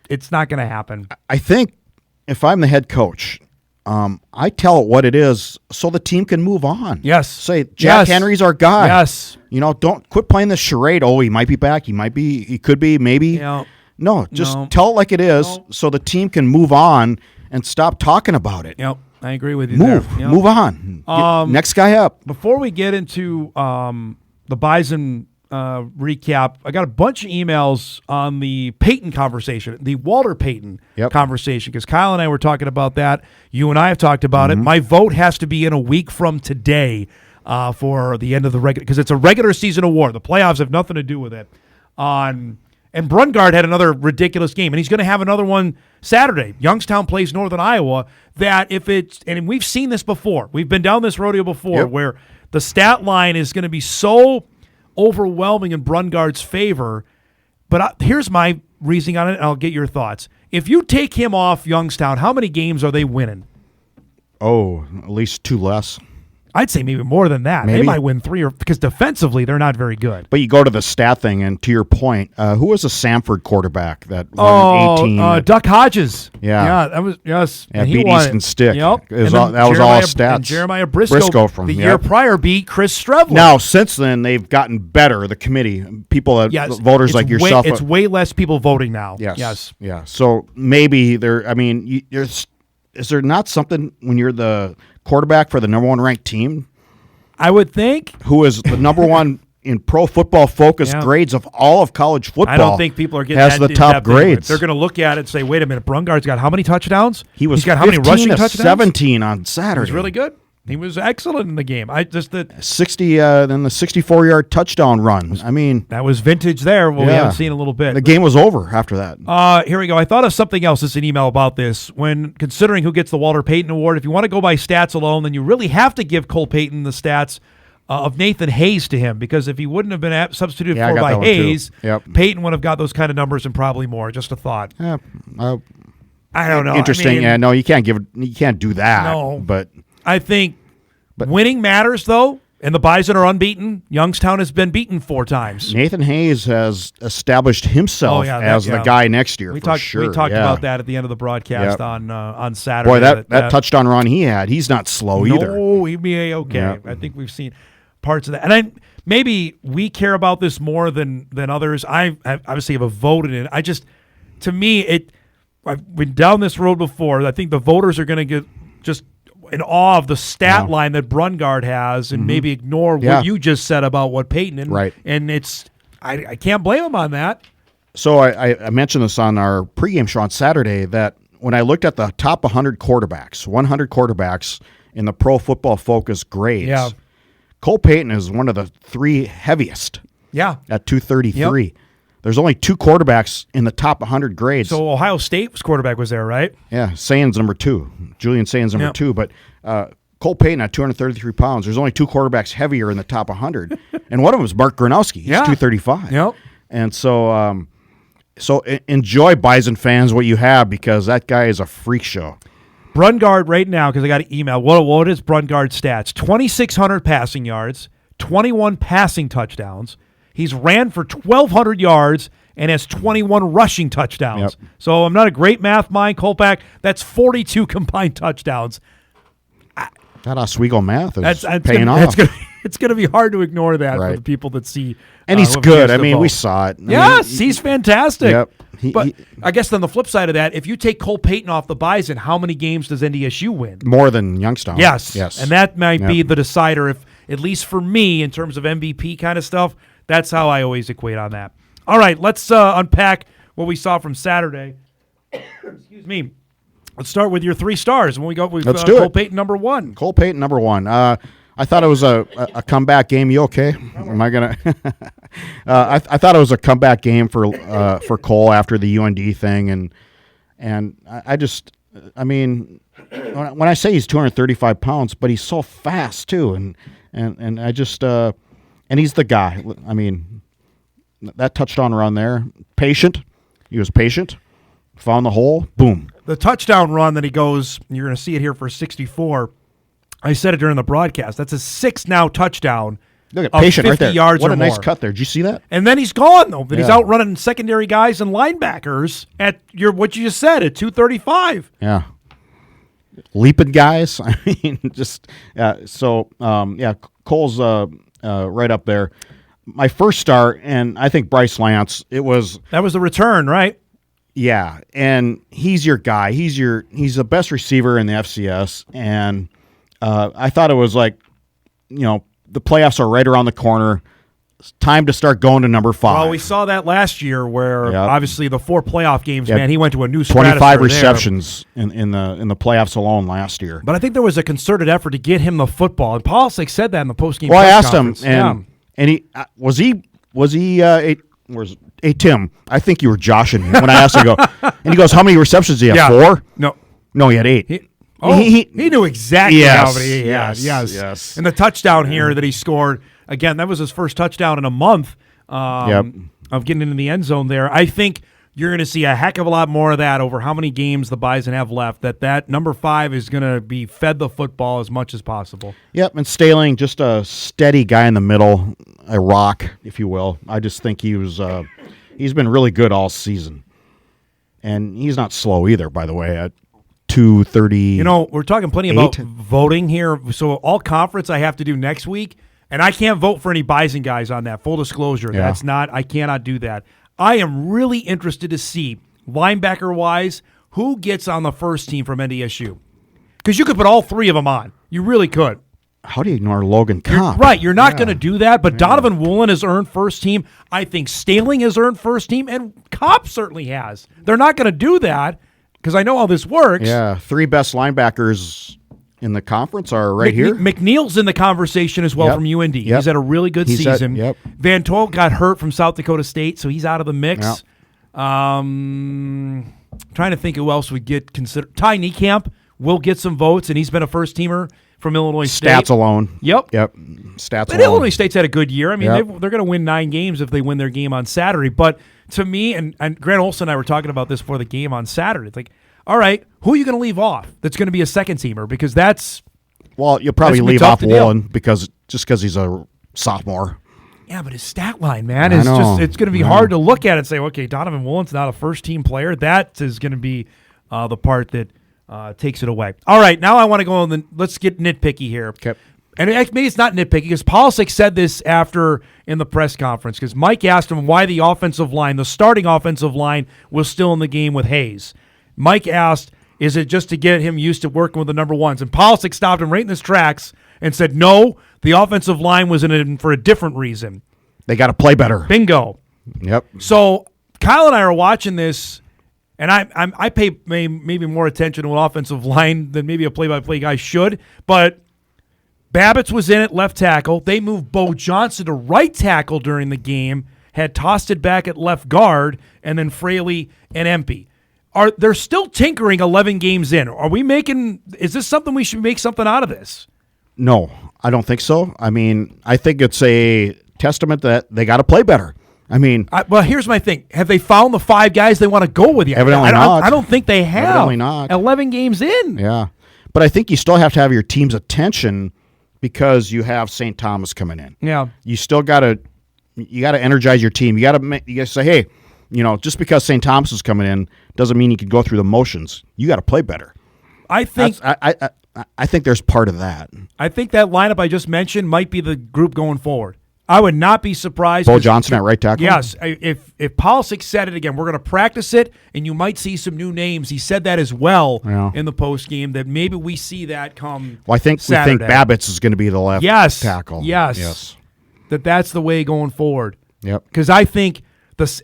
it's not going to happen. I think if I'm the head coach, I tell it what it is so the team can move on. Yes. Say, Jack Henry's our guy. Yes. Don't quit playing this charade. Oh, he might be back. He could be, maybe. No, just tell it like it is so the team can move on and stop talking about it. Yep. I agree with you. Move on. Next guy up. Before we get into the Bison recap, I got a bunch of emails on the Peyton conversation, the Walter Payton conversation, because Kyle and I were talking about that. You and I have talked about it. My vote has to be in a week from today for the end of the regular, because it's a regular season award. The playoffs have nothing to do with it. And Brungard had another ridiculous game, and he's going to have another one Saturday. Youngstown plays Northern Iowa. And we've seen this before. We've been down this rodeo before where the stat line is going to be so overwhelming in Brungard's favor. But here's my reasoning on it, and I'll get your thoughts. If you take him off Youngstown, how many games are they winning? Oh, at least 2 less. I'd say maybe more than that. They might win 3 because defensively they're not very good. But you go to the stat thing, and to your point, who was a Samford quarterback that won 18? Duck Hodges. Yeah, that was yes. Yeah, beat Easton Stick. Yep, that was all stats. And Jeremiah Briscoe from the year prior beat Chris Strevler. Now since then they've gotten better. The committee, people, voters like yourself. It's way less people voting now. Yes. Yeah. So maybe there. I mean, is there not something when you're the quarterback for the number 1 ranked team? I would think. Who is the number 1 in Pro Football Focus grades of all of college football? I don't think people are getting has the top grades. They're going to look at it and say, "Wait a minute, Brungard's got how many touchdowns? He's got how many rushing touchdowns? 17 on Saturday. He was really good. He was excellent in the game. 60, then the 64-yard touchdown run. I mean, that was vintage there. Well, we haven't seen a little bit. The game was over after that. Here we go. I thought of something else. It's an email about this. When considering who gets the Walter Payton Award, if you want to go by stats alone, then you really have to give Cole Payton the stats of Nathan Hayes to him, because if he wouldn't have been substituted for by Hayes, Payton would have got those kind of numbers and probably more. Just a thought. Yeah, I don't know. Interesting. No, you can't do that. No, but I think winning matters, though, and the Bison are unbeaten. Youngstown has been beaten 4 times. Nathan Hayes has established himself as the guy next year. We talked about that at the end of the broadcast on Saturday. Boy, that touchdown run he had, he's not slow either. No, he'd be okay. Yep. I think we've seen parts of that, and maybe we care about this more than others. I obviously have a vote in it. To me, I've been down this road before. I think the voters are going to get just in awe of the stat line that Brungard has, and maybe ignore what you just said about what Payton. And I can't blame him on that. So I mentioned this on our pregame show on Saturday that when I looked at the top 100 quarterbacks in the Pro Football Focus grades, Cole Payton is one of the 3 heaviest. Yeah, at 233. Yep. There's only 2 quarterbacks in the top 100 grades. So Ohio State's quarterback was there, right? Yeah, Sayen's number 2. Julian Sayen's number 2. But Cole Payton at 233 pounds. There's only 2 quarterbacks heavier in the top 100. And one of them is Mark Gronowski. He's 235. Yep. And so enjoy, Bison fans, what you have, because that guy is a freak show. Brungard right now, because I got an email. What is Brungard's stats? 2,600 passing yards, 21 passing touchdowns. He's ran for 1,200 yards and has 21 rushing touchdowns. Yep. So I'm not a great math mind, Kolpack. That's 42 combined touchdowns. That Oswego math is paying off. It's going to be hard to ignore that for the people that see. And he's good. I mean, we saw it. He's fantastic. Yep. But I guess on the flip side of that, if you take Cole Payton off the Bison, how many games does NDSU win? More than Youngstown. Yes. And that might be the decider, if at least for me, in terms of MVP kind of stuff. That's how I always equate on that. All right, let's unpack what we saw from Saturday. Excuse me. Let's start with your 3 stars. When we go with Cole Payton number 1. Cole Payton number 1. I thought it was a comeback game. You okay? Am I gonna? I thought it was a comeback game for Cole after the UND thing, and And I mean, when I say he's 235 pounds, but he's so fast too, and I just and he's the guy. I mean, that touchdown run there, patient. He was patient, found the hole, boom. The touchdown run that he goes, you're going to see it here for 64. I said it during the broadcast. That's a 6 now touchdown. Look at patient 50 right there. Yards what or a nice more. cut there. Did you see that? And then he's gone though. But he's Yeah. outrunning secondary guys and linebackers at what you just said at 235. Yeah. Leaping guys. I mean, just Cole's right up there. My first start, and I think Bryce Lance. That was the return, right? Yeah, and he's your guy. He's the best receiver in the FCS, and I thought it was like, the playoffs are right around the corner. It's time to start going to number 5. Well, we saw that last year where obviously the 4 playoff games, man, he went to a new 25 receptions in the playoffs alone last year. But I think there was a concerted effort to get him the football, and Polisic said that in the postgame. Well, I press asked him, conference. and he was Tim? I think you were joshing me when I asked him. And he goes, "How many receptions did he have? 4? No, he had 8." He knew exactly how many he had. Yes. And the touchdown here that he scored, again, that was his first touchdown in a month of getting into the end zone there. I think you're going to see a heck of a lot more of that over how many games the Bison have left, that number 5 is going to be fed the football as much as possible. Yep, and Staling, just a steady guy in the middle, a rock, if you will. I just think he's been really good all season. And he's not slow either, by the way, at 230. We're talking plenty about voting here. So all conference I have to do next week, and I can't vote for any Bison guys on that. Full disclosure, Yeah. I cannot do that. I am really interested to see, linebacker-wise, who gets on the first team from NDSU. Because you could put all 3 of them on. You really could. How do you ignore Logan Kopp? You're not going to do that, but Donovan Woolen has earned first team. I think Staling has earned first team, and Kopp certainly has. They're not going to do that because I know how this works. Yeah, 3 best linebackers in the conference are right here. McNeil's in the conversation as well from UND. He's had a really good season. Van Tol got hurt from South Dakota State, so he's out of the mix. Trying to think who else would get considered. Ty Niekamp will get some votes, and he's been a first-teamer from Illinois State. Stats alone. Yep. Stats but alone. Illinois State's had a good year. I mean, they're going to win 9 games if they win their game on Saturday. But to me, and Grant Olson and I were talking about this before the game on Saturday, it's like, all right, who are you going to leave off that's going to be a second-teamer? Because that's... Well, you'll probably leave off Woolen because he's a sophomore. Yeah, but his stat line, man, is just it's going to be hard to look at and say, okay, Donovan Woolen's not a first-team player. That is going to be the part that takes it away. All right, now I want to go on let's get nitpicky here. Okay. And maybe it's not nitpicky because Polisic said this after in the press conference because Mike asked him why the starting offensive line was still in the game with Hayes. Mike asked, is it just to get him used to working with the number 1s? And Polisic stopped him right in his tracks and said, no, the offensive line was in it for a different reason. They got to play better. Bingo. Yep. So Kyle and I are watching this, and I pay maybe more attention to an offensive line than maybe a play-by-play guy should, but Babbitts was in at left tackle. They moved Bo Johnson to right tackle during the game, had tossed it back at left guard, and then Fraley and Empey. They're still tinkering 11 games in. Is this something we should make something out of this? No, I don't think so. I mean, I think it's a testament that they got to play better. I mean, well, here's my thing. Have they found the 5 guys they want to go with yet? Evidently not. I don't think they have. Evidently not. 11 games in. Yeah. But I think you still have to have your team's attention because you have St. Thomas coming in. Yeah. You still got to energize your team. You got to say, hey, just because St. Thomas is coming in doesn't mean you can go through the motions. You got to play better. I think I think there's part of that. I think that lineup I just mentioned might be the group going forward. I would not be surprised. Bo Johnson at right tackle? Yes. If Polisic said it again, we're going to practice it, and you might see some new names. He said that as well in the postgame, that maybe we see that come Well, I think Saturday. we think Babbitts is going to be the left tackle. Yes. That's the way going forward. Yep. Because I think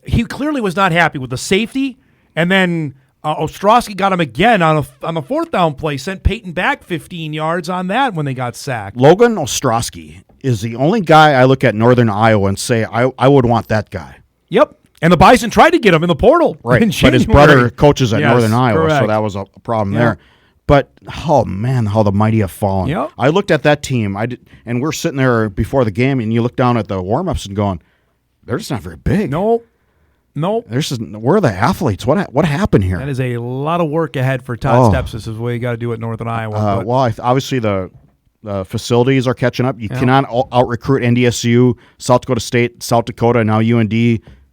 he clearly was not happy with the safety, and then Ostrowski got him again on the 4th down play, sent Peyton back 15 yards on that when they got sacked. Logan Ostrowski is the only guy I look at Northern Iowa and say, I would want that guy. Yep. And the Bison tried to get him in the portal. Right, in but his January. brother coaches at Northern Iowa, correct. so that was a problem there. But, oh, man, how the mighty have fallen. Yep. I looked at that team, and we're sitting there before the game, and you look down at the warm-ups and going, they're just not very big. Nope. Where are the athletes? What happened here? That is a lot of work ahead for Todd Stepsis is what you got to do at Northern Iowa. Obviously the facilities are catching up. You cannot out-recruit NDSU, South Dakota State, South Dakota, and now UND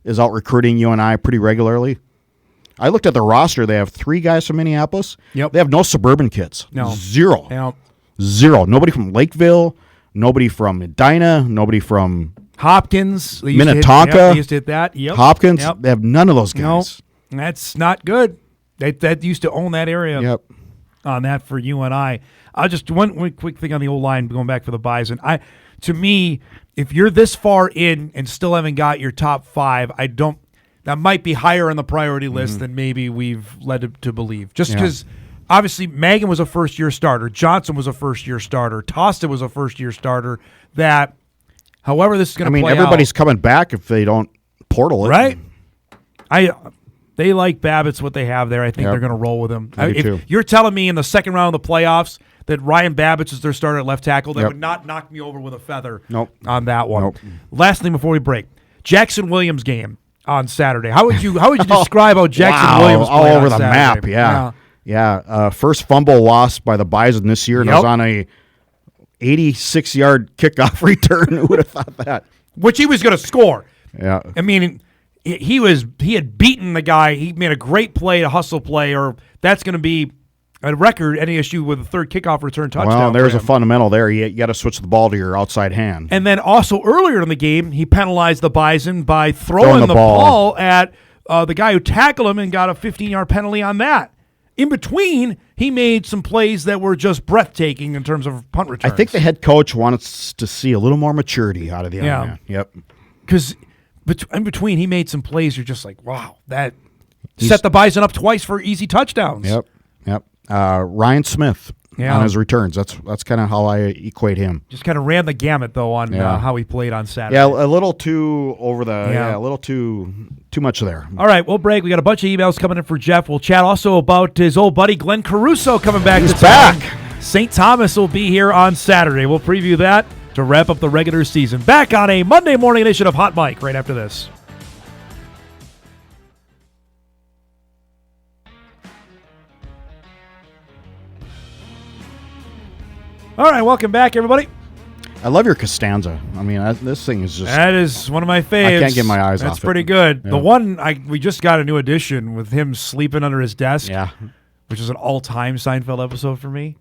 is out-recruiting UNI pretty regularly. I looked at the roster. They have 3 guys from Minneapolis. Yep. They have no suburban kids. No. Zero. Yep. Zero. Nobody from Lakeville. Nobody from Medina. Nobody from Hopkins. Minnetonka. They used to hit that. Yep. Hopkins. Yep. They have none of those guys. Nope. That's not good. That used to own that area. Yep. On that for UNI. I'll just one quick thing on the old line going back for the Bison. To me, if you're this far in and still haven't got your top 5, that might be higher on the priority list than maybe we've led to believe. Just because obviously Magan was a first-year starter, Johnson was a first-year starter, Tosta was a first-year starter. That, however, this is going to play everybody's coming back if they don't portal it, right? They like Babbitt's what they have there. I think they're going to roll with him. If you're telling me in the second round of the playoffs that Ryan Babbitt's is their starter at left tackle, that would not knock me over with a feather on that one. Nope. Last thing before we break, Jackson Williams game on Saturday. How would you describe how Jackson Williams played all over the Saturday? map? Yeah. First fumble lost by the Bison this year, and it was on a 86-yard kickoff return. Who would have thought that? Which he was going to score. Yeah. I mean, he had beaten the guy. He made a great play, a hustle play, or that's going to be a record NASU with a third kickoff return touchdown. Well, there's a fundamental there. You got to switch the ball to your outside hand. And then also earlier in the game, he penalized the Bison by throwing the ball at the guy who tackled him and got a 15-yard penalty on that. In between, he made some plays that were just breathtaking in terms of punt returns. I think the head coach wants to see a little more maturity out of the young man. Yep. Because in between, he made some plays you're just like, wow, that set the Bison up twice for easy touchdowns. Yep. Ryan Smith on his returns. That's kind of how I equate him. Just kind of ran the gamut, though, on how he played on Saturday. Yeah, a little too over the a little too much there. All right, we'll break. We got a bunch of emails coming in for Jeff. We'll chat also about his old buddy Glenn Caruso coming back. He's back. St. Thomas will be here on Saturday. We'll preview that to wrap up the regular season. Back on a Monday morning edition of Hot Mic right after this. All right, welcome back, everybody. I love your Costanza. I mean, this thing is just... That is one of my faves. I can't get my eyes off it. That's pretty good. Yeah. The one, we just got a new edition with him sleeping under his desk, which is an all-time Seinfeld episode for me,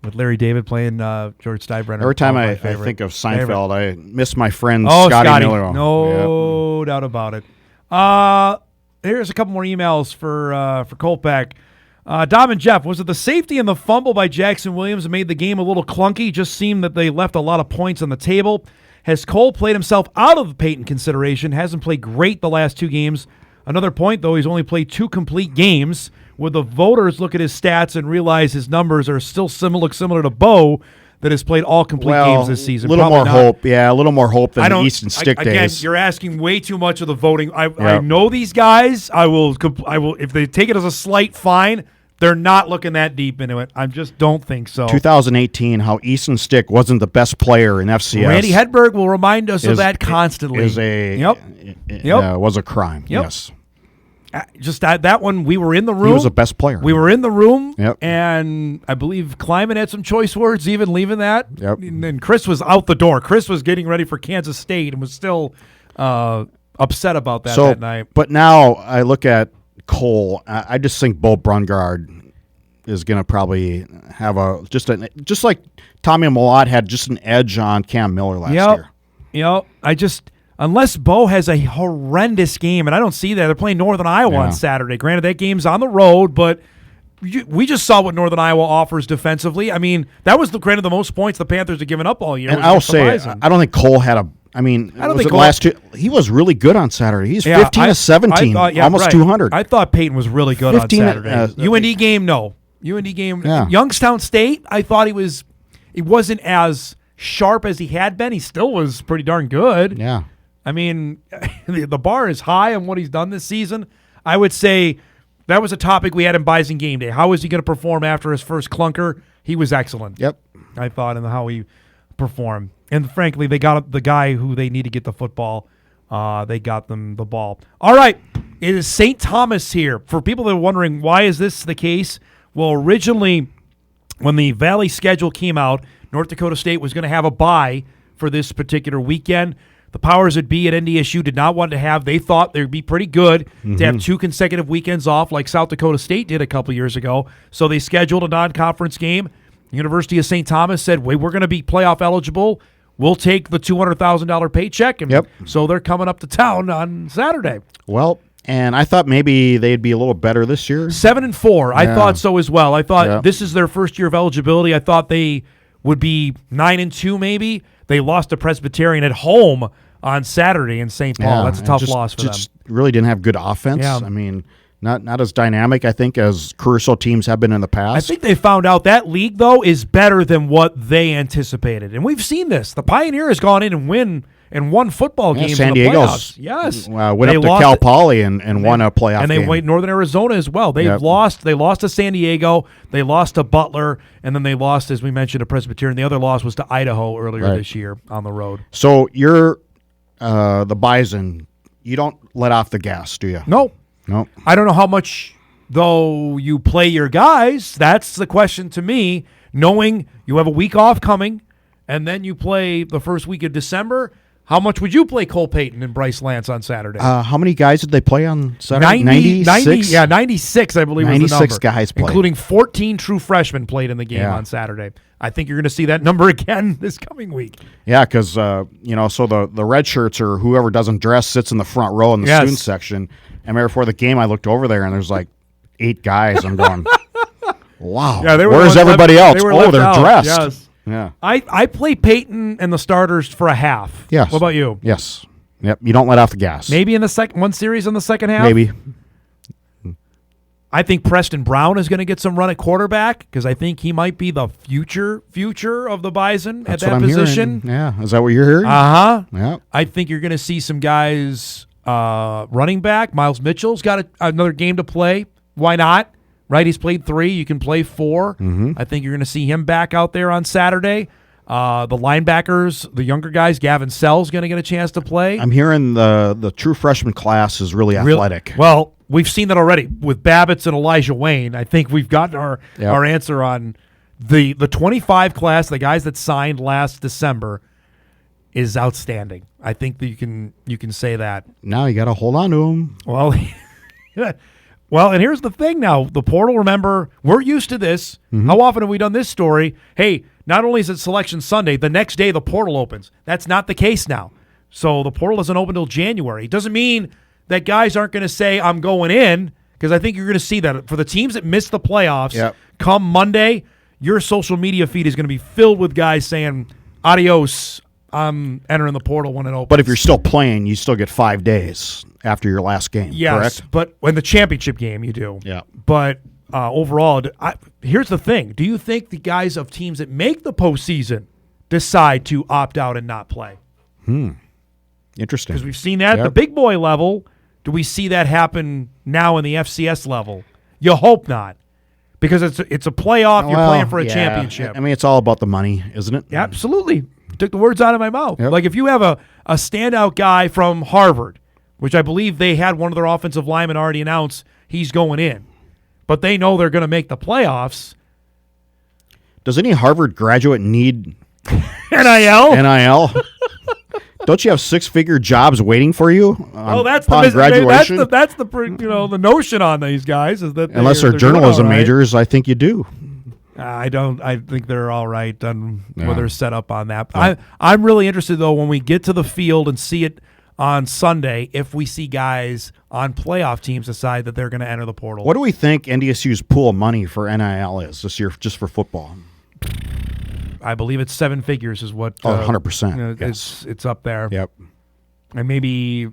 with Larry David playing George Steinbrenner. Every time I think of Seinfeld, I miss my friend Scotty Miller. No doubt about it. Here's a couple more emails for Kolpack. Dom and Jeff, was it the safety and the fumble by Jackson Williams that made the game a little clunky? Just seemed that they left a lot of points on the table. Has Cole played himself out of the Peyton consideration? Hasn't played great the last 2 games. Another point, though, he's only played 2 complete games. Would the voters look at his stats and realize his numbers are still similar to Bo, that has played all complete games this season? A little more hope. Yeah, a little more hope than the Easton Stick days. Again, you're asking way too much of the voting. I know these guys. I will if they take it as a slight fine, they're not looking that deep into it. I just don't think so. 2018, how Easton Stick wasn't the best player in FCS. Randy Hedberg will remind us of that constantly. Was a crime. Yep. Yes. Just that one, we were in the room. He was the best player. We were in the room, yep. And I believe Kleiman had some choice words even leaving that. Yep. And then Chris was out the door. Chris was getting ready for Kansas State and was still upset about that night. But now I look at Cole. I just think Bo Brungard is going to probably have just like Tommy Malott had just an edge on Cam Miller last year. Unless Bo has a horrendous game, and I don't see that. They're playing Northern Iowa on Saturday. Granted, that game's on the road, but we just saw what Northern Iowa offers defensively. I mean, that was the most points the Panthers have given up all year. And I'll say, I don't think Cole had a. I mean, he was really good on Saturday. He's 15 to 17, almost 200. I thought Peyton was really good on Saturday. UND game, no. UND game, Youngstown State, I thought he wasn't as sharp as he had been. He still was pretty darn good. Yeah. I mean, the bar is high on what he's done this season. I would say that was a topic we had in Bison Game Day. How is he going to perform after his first clunker? He was excellent. Yep. I thought, in how he performed. And frankly, they got the guy who they need to get the football. They got them the ball. All right. It is St. Thomas here. For people that are wondering, why is this the case? Well, originally, when the Valley schedule came out, North Dakota State was going to have a bye for this particular weekend. The powers that be at NDSU did not want to have. They thought they'd be pretty good to have 2 consecutive weekends off like South Dakota State did a couple years ago. So they scheduled a non-conference game. The University of St. Thomas said, wait, we're going to be playoff eligible. We'll take the $200,000 paycheck. And so they're coming up to town on Saturday. Well, and I thought maybe they'd be a little better this year. 7-4. I thought so as well. I thought this is their first year of eligibility. I thought they would be 9-2 maybe. They lost to Presbyterian at home on Saturday in St. Paul. That's a tough loss for them. Really didn't have good offense. Yeah. I mean, not as dynamic, I think, as Caruso teams have been in the past. I think they found out that league, though, is better than what they anticipated. And we've seen this. The Pioneer has gone in and won football games San in the Diego's playoffs. Yes. Went up to Cal Poly and won a playoff game. And they went Northern Arizona as well. They've lost. They lost to San Diego. They lost to Butler. And then they lost, as we mentioned, to Presbyterian. The other loss was to Idaho earlier this year on the road. So you're the Bison. You don't let off the gas, do you? No. No. I don't know how much, though, you play your guys. That's the question to me. Knowing you have a week off coming, and then you play the first week of December, how much would you play Cole Payton and Bryce Lance on Saturday? How many guys did they play on Saturday? 96? 96, I believe, 96 was the number. guys played. Including 14 true freshmen played in the game on Saturday. I think you're going to see that number again this coming week. Yeah, because, so the red shirts or whoever doesn't dress sits in the front row in the student section. I remember before the game, I looked over there, and there's like 8 guys. I'm going, wow, where's everybody else? Oh, they're dressed. Yes. Yeah. I play Peyton and the starters for a half. Yes. What about you? Yes. Yep. You don't let off the gas. Maybe in the one series in the second half? Maybe. I think Preston Brown is going to get some run at quarterback because I think he might be the future of the Bison at that position. Hearing. Yeah. Is that what you're hearing? Uh-huh. Yeah. I think you're going to see some guys running back. Miles Mitchell's got another game to play. Why not? Right? He's played 3. You can play 4. I think you're going to see him back out there on Saturday. The linebackers, the younger guys, Gavin Sell's going to get a chance to play. I'm hearing the true freshman class is really athletic. Well, we've seen that already with Babbitts and Elijah Wayne. I think we've gotten our answer on the 25 class, the guys that signed last December, is outstanding. I think that you can say that. Now you got to hold on to them. Well, well, and here's the thing now. The portal, remember, we're used to this. How often have we done this story? Hey, not only is it Selection Sunday, the next day the portal opens. That's not the case now. So the portal doesn't open until January. It doesn't mean that guys aren't going to say, I'm going in, because I think you're going to see that. For the teams that miss the playoffs, come Monday, your social media feed is going to be filled with guys saying, adios, I'm entering the portal when it opens. But if you're still playing, you still get 5 days after your last game, yes, correct? But in the championship game, you do. Yeah. But overall, here's the thing. Do you think the guys of teams that make the postseason decide to opt out and not play? Interesting. Because we've seen that at the big boy level. Do we see that happen now in the FCS level? You hope not. Because it's a playoff. You're playing for a championship. I mean, it's all about the money, isn't it? Absolutely. Took the words out of my mouth. Yep. Like if you have a standout guy from Harvard, which I believe they had one of their offensive linemen already announce he's going in, but they know they're going to make the playoffs. Does any Harvard graduate need NIL? NIL? Don't you have 6-figure jobs waiting for you? That's upon graduation? That's the notion on these guys is that unless they're journalism majors, I think you do. I don't. I think they're all right on where they're set up on that. Yeah. I'm really interested though when we get to the field and see it on Sunday if we see guys on playoff teams decide that they're going to enter the portal. What do we think NDSU's pool of money for NIL is this year, just for football? I believe it's 7 figures is what. 100%. It's up there. Yep. And maybe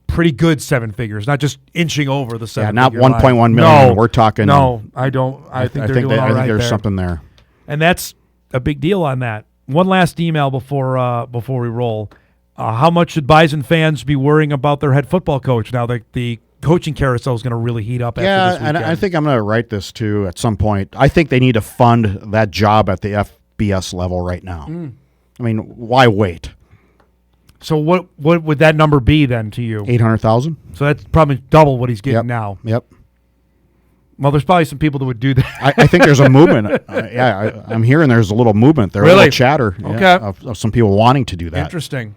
pretty good 7 figures, not just inching over the 7. Yeah, not 1.1 million. No, we're talking. No, I don't. I think they're doing all right. I think there's there. something there, and that's a big deal on that. One last email before we roll. How much should Bison fans be worrying about their head football coach now that the coaching carousel is going to really heat up after this weekend? And I think I'm going to write this too at some point. I think they need to fund that job at the FBS level right now. I mean, why wait? So what would that number be then to you? 800,000. So that's probably double what he's getting now. Yep. Well, there's probably some people that would do that. I think there's a movement. I'm hearing there's a little movement there. Really? A little chatter. Okay. Of some people wanting to do that. Interesting.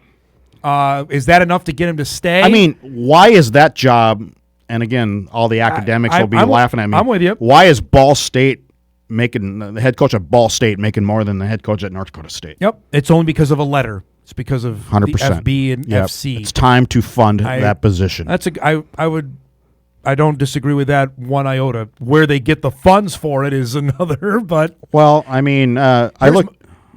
Is that enough to get him to stay? I mean, why is that job? And again, all the academics will be laughing at me. I'm with you. Why is Ball State making the head coach at Ball State making more than the head coach at North Dakota State? Yep. It's only because of a letter. It's because of 100%. the FB and FC. It's time to fund that position. I don't disagree with that one iota. Where they get the funds for it is another. But well, I mean,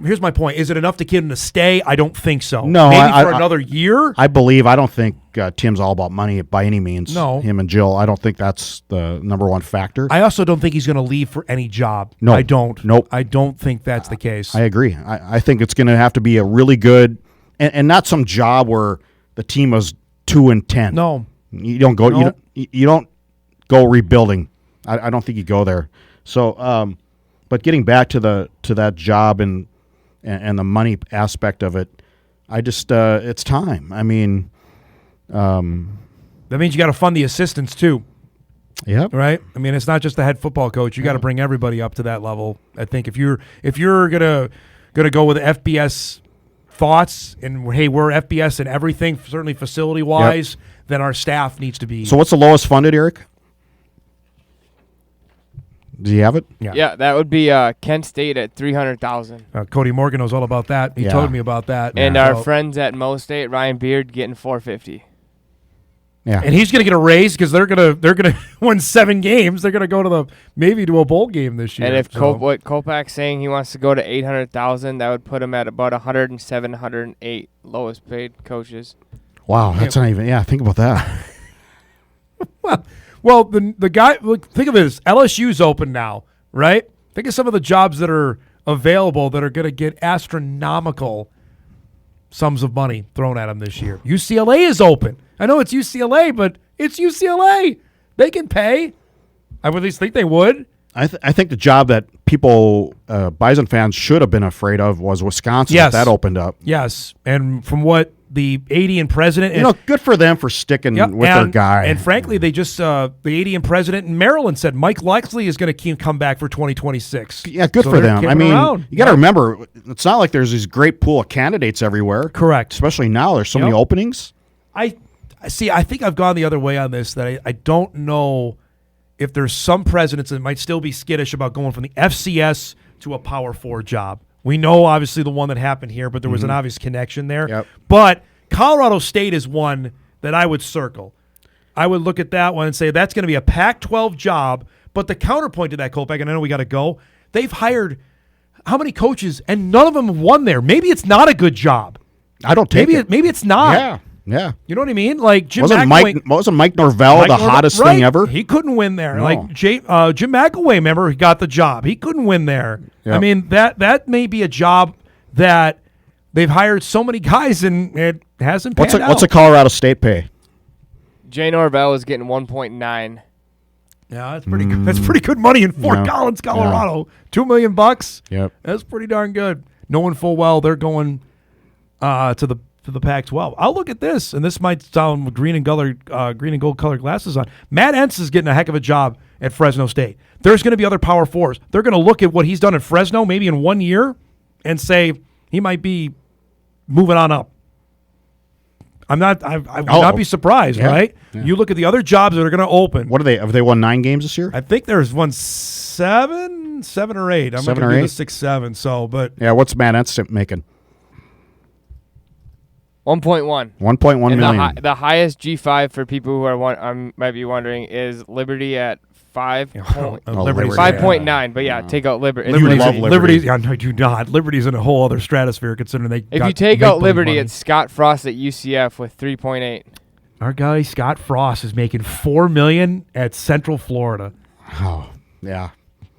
Here's my point. Is it enough to get him to stay? I don't think so. No, maybe for another year. I don't think Tim's all about money by any means. No, him and Jill. I don't think that's the number one factor. I also don't think he's going to leave for any job. No, I don't. Nope. I don't think that's the case. I agree. I think it's going to have to be a really good, and not some job where the team was 2-10. No, you don't go. No. You don't go rebuilding. I don't think you go there. So, but getting back to that job and the money aspect of it, I just it's time. I mean, that means you got to fund the assistants too. Yep. Right. I mean, it's not just the head football coach. You got to bring everybody up to that level. I think if you're gonna go with FBS thoughts and hey, we're FBS and everything, certainly facility wise, then our staff needs to be. So what's the lowest funded, Eric? Do you have it? Yeah, that would be Kent State at $300,000. Cody Morgan knows all about that. He told me about that. And our friends at Mo State, Ryan Beard, getting $450,000. Yeah, and he's going to get a raise because they're gonna win 7 games. They're going to go to maybe to a bowl game this year. And if what Kolpack's saying he wants to go to $800,000, that would put him at about 107, 108 lowest paid coaches. Wow, that's not even. Yeah, think about that. Well, the guy. Look, think of it as LSU's open now, right? Think of some of the jobs that are available that are going to get astronomical sums of money thrown at them this year. UCLA is open. I know it's UCLA, but it's UCLA. They can pay. I would at least think they would. I think the job that people, Bison fans, should have been afraid of was Wisconsin. Yes. That opened up. Yes, and from what the AD president, good for them for sticking with their guy. And frankly, they just the AD president in Maryland said Mike Lexley is going to come back for 2026. Yeah, good for them. I mean, you got to remember, it's not like there's this great pool of candidates everywhere. Correct. Especially now, there's so many openings. I think I've gone the other way on this. That I don't know if there's some presidents that might still be skittish about going from the FCS to a Power 4 job. We know, obviously, the one that happened here, but there was an obvious connection there. Yep. But Colorado State is one that I would circle. I would look at that one and say that's going to be a Pac-12 job. But the counterpoint to that, Kolpack, and I know we got to go, they've hired how many coaches, and none of them won there. Maybe it's not a good job. I don't take it. Maybe it's not. Yeah. You know what I mean? Like Jim wasn't Mike Norvell the hottest thing ever? He couldn't win there. No. Like Jim McElway, remember, he got the job. He couldn't win there. Yep. I mean, that may be a job that they've hired so many guys and it hasn't panned out. What's a Colorado State pay? Jay Norvell is getting 1.9. Yeah, that's pretty good. That's pretty good money in Fort Collins, Colorado. $2 million. Yep. That's pretty darn good. Knowing full well they're going to the Pac-12. I'll look at this, and this might sound with green and gold colored glasses on. Matt Entz is getting a heck of a job at Fresno State. There's going to be other Power 4s. They're going to look at what he's done at Fresno maybe in 1 year and say he might be moving on up. I would not be surprised, right? Yeah. You look at the other jobs that are going to open. What are they? Have they won 9 games this year? I think there's won 7 or 8. I'm going to do the 6-7. So, but yeah, what's Matt Entz making? 1.1. 1.1 million. The highest G5 for people who are might be wondering is Liberty at 5.9. But yeah, take out Liberty. You love Liberty. Yeah, no, I do not. Liberty's in a whole other stratosphere considering they. If you take out Liberty, it's Scott Frost at UCF with 3.8. Our guy Scott Frost is making $4 million at Central Florida. Oh, yeah.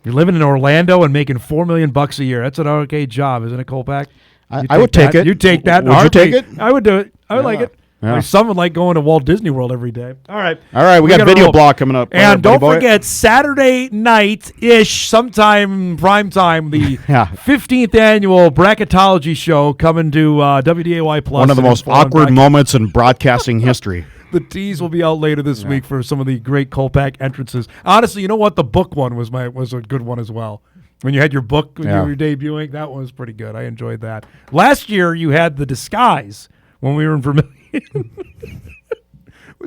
You're living in Orlando and making $4 million a year. That's an okay job, isn't it, Kolpack? I would take it. You take that. Would you take it? I would do it. I like it. Yeah. My son would like going to Walt Disney World every day. All right. We got video block coming up. And don't forget, Saturday night-ish, sometime prime time, the 15th annual Bracketology Show coming to WDAY Plus. One of the most awkward moments in broadcasting history. The tease will be out later this week for some of the great Kolpack entrances. Honestly, you know what? The book one was a good one as well. When you had your book when you were debuting, that one was pretty good. I enjoyed that. Last year, you had the disguise when we were in Vermilion. Do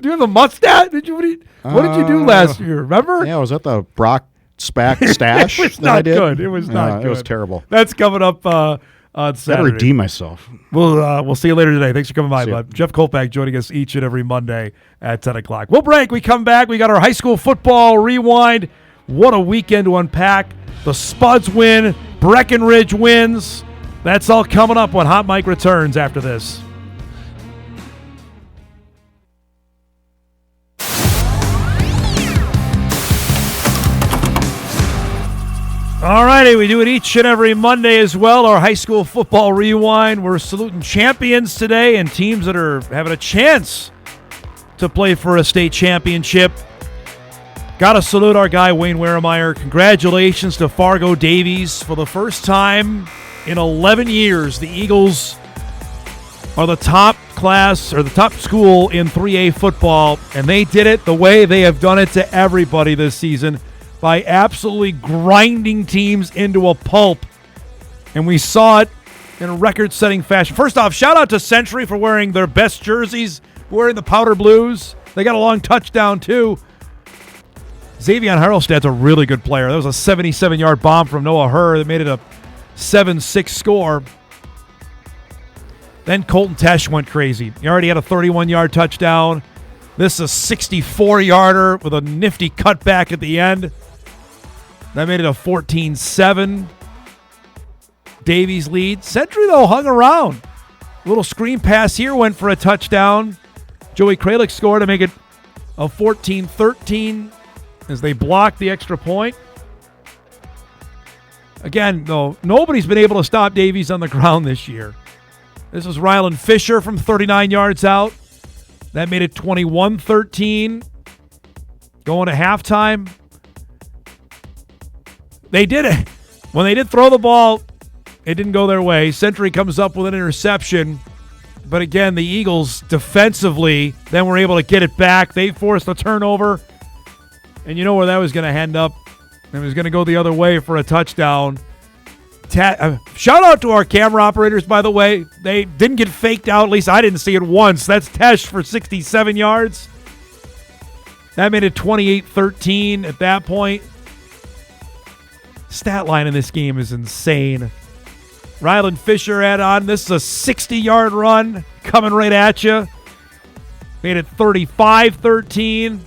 you have a mustache? What did you do last year? Remember? Yeah, was that the Brock Spack stash? It was not good. It was not good. It was terrible. That's coming up on Saturday. Gotta redeem myself. We'll see you later today. Thanks for coming by, bud. Jeff Kolpack joining us each and every Monday at 10 o'clock. We'll break. We come back. We got our high school football rewind. What a weekend to unpack. The Spuds win. Breckenridge wins. That's all coming up when Hot Mike returns after this. All righty, we do it each and every Monday as well, our high school football rewind. We're saluting champions today and teams that are having a chance to play for a state championship. Got to salute our guy, Wayne Weremeyer. Congratulations to Fargo Davies. For the first time in 11 years, the Eagles are the top class or the top school in 3A football, and they did it the way they have done it to everybody this season, by absolutely grinding teams into a pulp. And we saw it in a record-setting fashion. First off, shout out to Century for wearing their best jerseys, wearing the powder blues. They got a long touchdown, too. Xavier Harlstad's a really good player. That was a 77-yard bomb from Noah Herr that made it a 7-6 score. Then Colton Tesh went crazy. He already had a 31-yard touchdown. This is a 64-yarder with a nifty cutback at the end. That made it a 14-7 Davies lead. Century, though, hung around. A little screen pass here went for a touchdown. Joey Kralik scored to make it a 14-13 as they blocked the extra point. Again, though, nobody's been able to stop Davies on the ground this year. This was Rylan Fisher from 39 yards out. That made it 21-13. Going to halftime. They did it. When they did throw the ball, it didn't go their way. Century comes up with an interception. But again, the Eagles defensively then were able to get it back. They forced a turnover. And you know where that was going to end up. It was going to go the other way for a touchdown. Shout out to our camera operators, by the way. They didn't get faked out. At least I didn't see it once. That's Tesh for 67 yards. That made it 28-13 at that point. Stat line in this game is insane. Rylan Fisher add on. This is a 60-yard run coming right at you. Made it 35-13.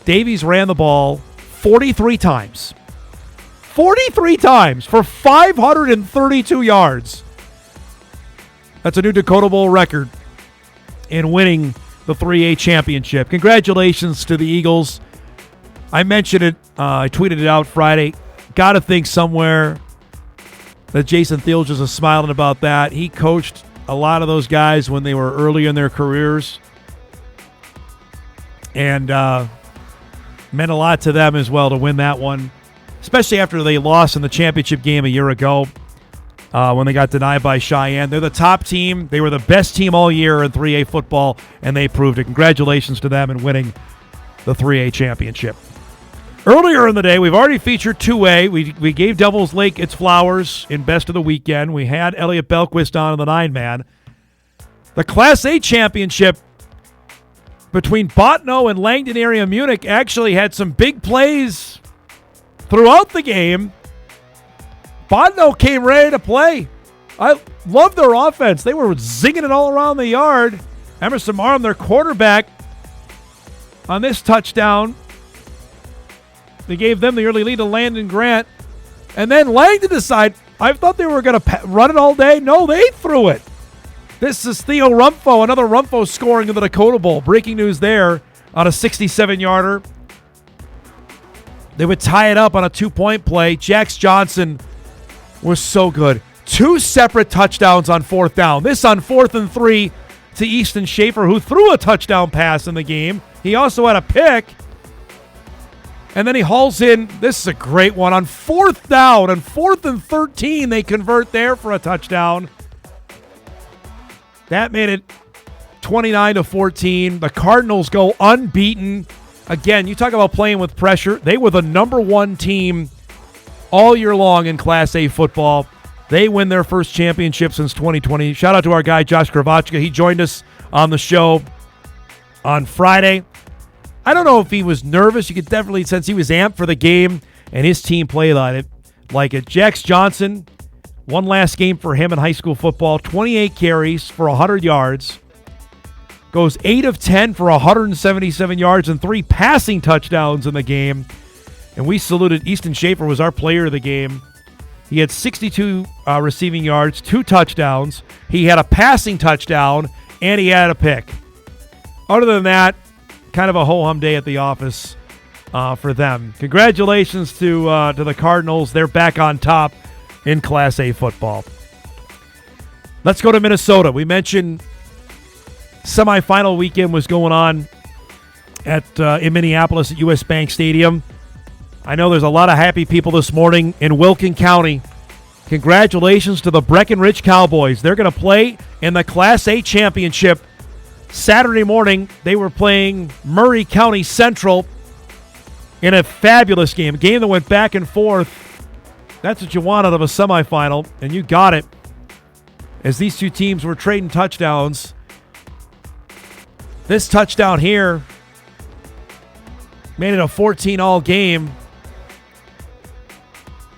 Davies ran the ball 43 times. 43 times for 532 yards. That's a new Dakota Bowl record in winning the 3A championship. Congratulations to the Eagles. I mentioned it. I tweeted it out Friday. Got to think somewhere that Jason Thielge is smiling about that. He coached a lot of those guys when they were early in their careers. And meant a lot to them as well to win that one, especially after they lost in the championship game a year ago when they got denied by Cheyenne. They're the top team. They were the best team all year in 3A football, and they proved it. Congratulations to them in winning the 3A championship. Earlier in the day, we've already featured 2A. We gave Devils Lake its flowers in Best of the Weekend. We had Elliott Belquist on in the 9-man. The Class A championship between Botno and Langdon Area Munich actually had some big plays throughout the game. Botno came ready to play. I love their offense. They were zinging it all around the yard. Emerson Marham, their quarterback, on this touchdown. They gave them the early lead to Landon Grant. And then Langdon decided, I thought they were going to run it all day. No, they threw it. This is Theo Rumpho, another Rumpho scoring in the Dakota Bowl. Breaking news there on a 67-yarder. They would tie it up on a 2-point play. Jax Johnson was so good. 2 separate touchdowns on 4th down. This on 4th and 3 to Easton Schaefer, who threw a touchdown pass in the game. He also had a pick. And then he hauls in, this is a great one, on 4th down, on 4th and 13, they convert there for a touchdown. That made it 29-14. The Cardinals go unbeaten. Again, you talk about playing with pressure. They were the number 1 team all year long in Class A football. They win their first championship since 2020. Shout out to our guy, Josh Kravachka. He joined us on the show on Friday. I don't know if he was nervous. You could definitely sense he was amped for the game, and his team played on it like it. Jax Johnson, one last game for him in high school football, 28 carries for 100 yards. Goes 8 of 10 for 177 yards and 3 passing touchdowns in the game. And we saluted Easton Schaefer, was our player of the game. He had 62 receiving yards, 2 touchdowns. He had a passing touchdown, and he had a pick. Other than that, kind of a ho-hum day at the office for them. Congratulations to the Cardinals. They're back on top in Class A football. Let's go to Minnesota. We mentioned semifinal weekend was going on in Minneapolis at U.S. Bank Stadium. I know there's a lot of happy people this morning in Wilkin County. Congratulations to the Breckenridge Cowboys. They're going to play in the Class A championship Saturday morning. They were playing Murray County Central in a fabulous game, a game that went back and forth. That's what you want out of a semifinal, and you got it. As these two teams were trading touchdowns, this touchdown here made it a 14-all game.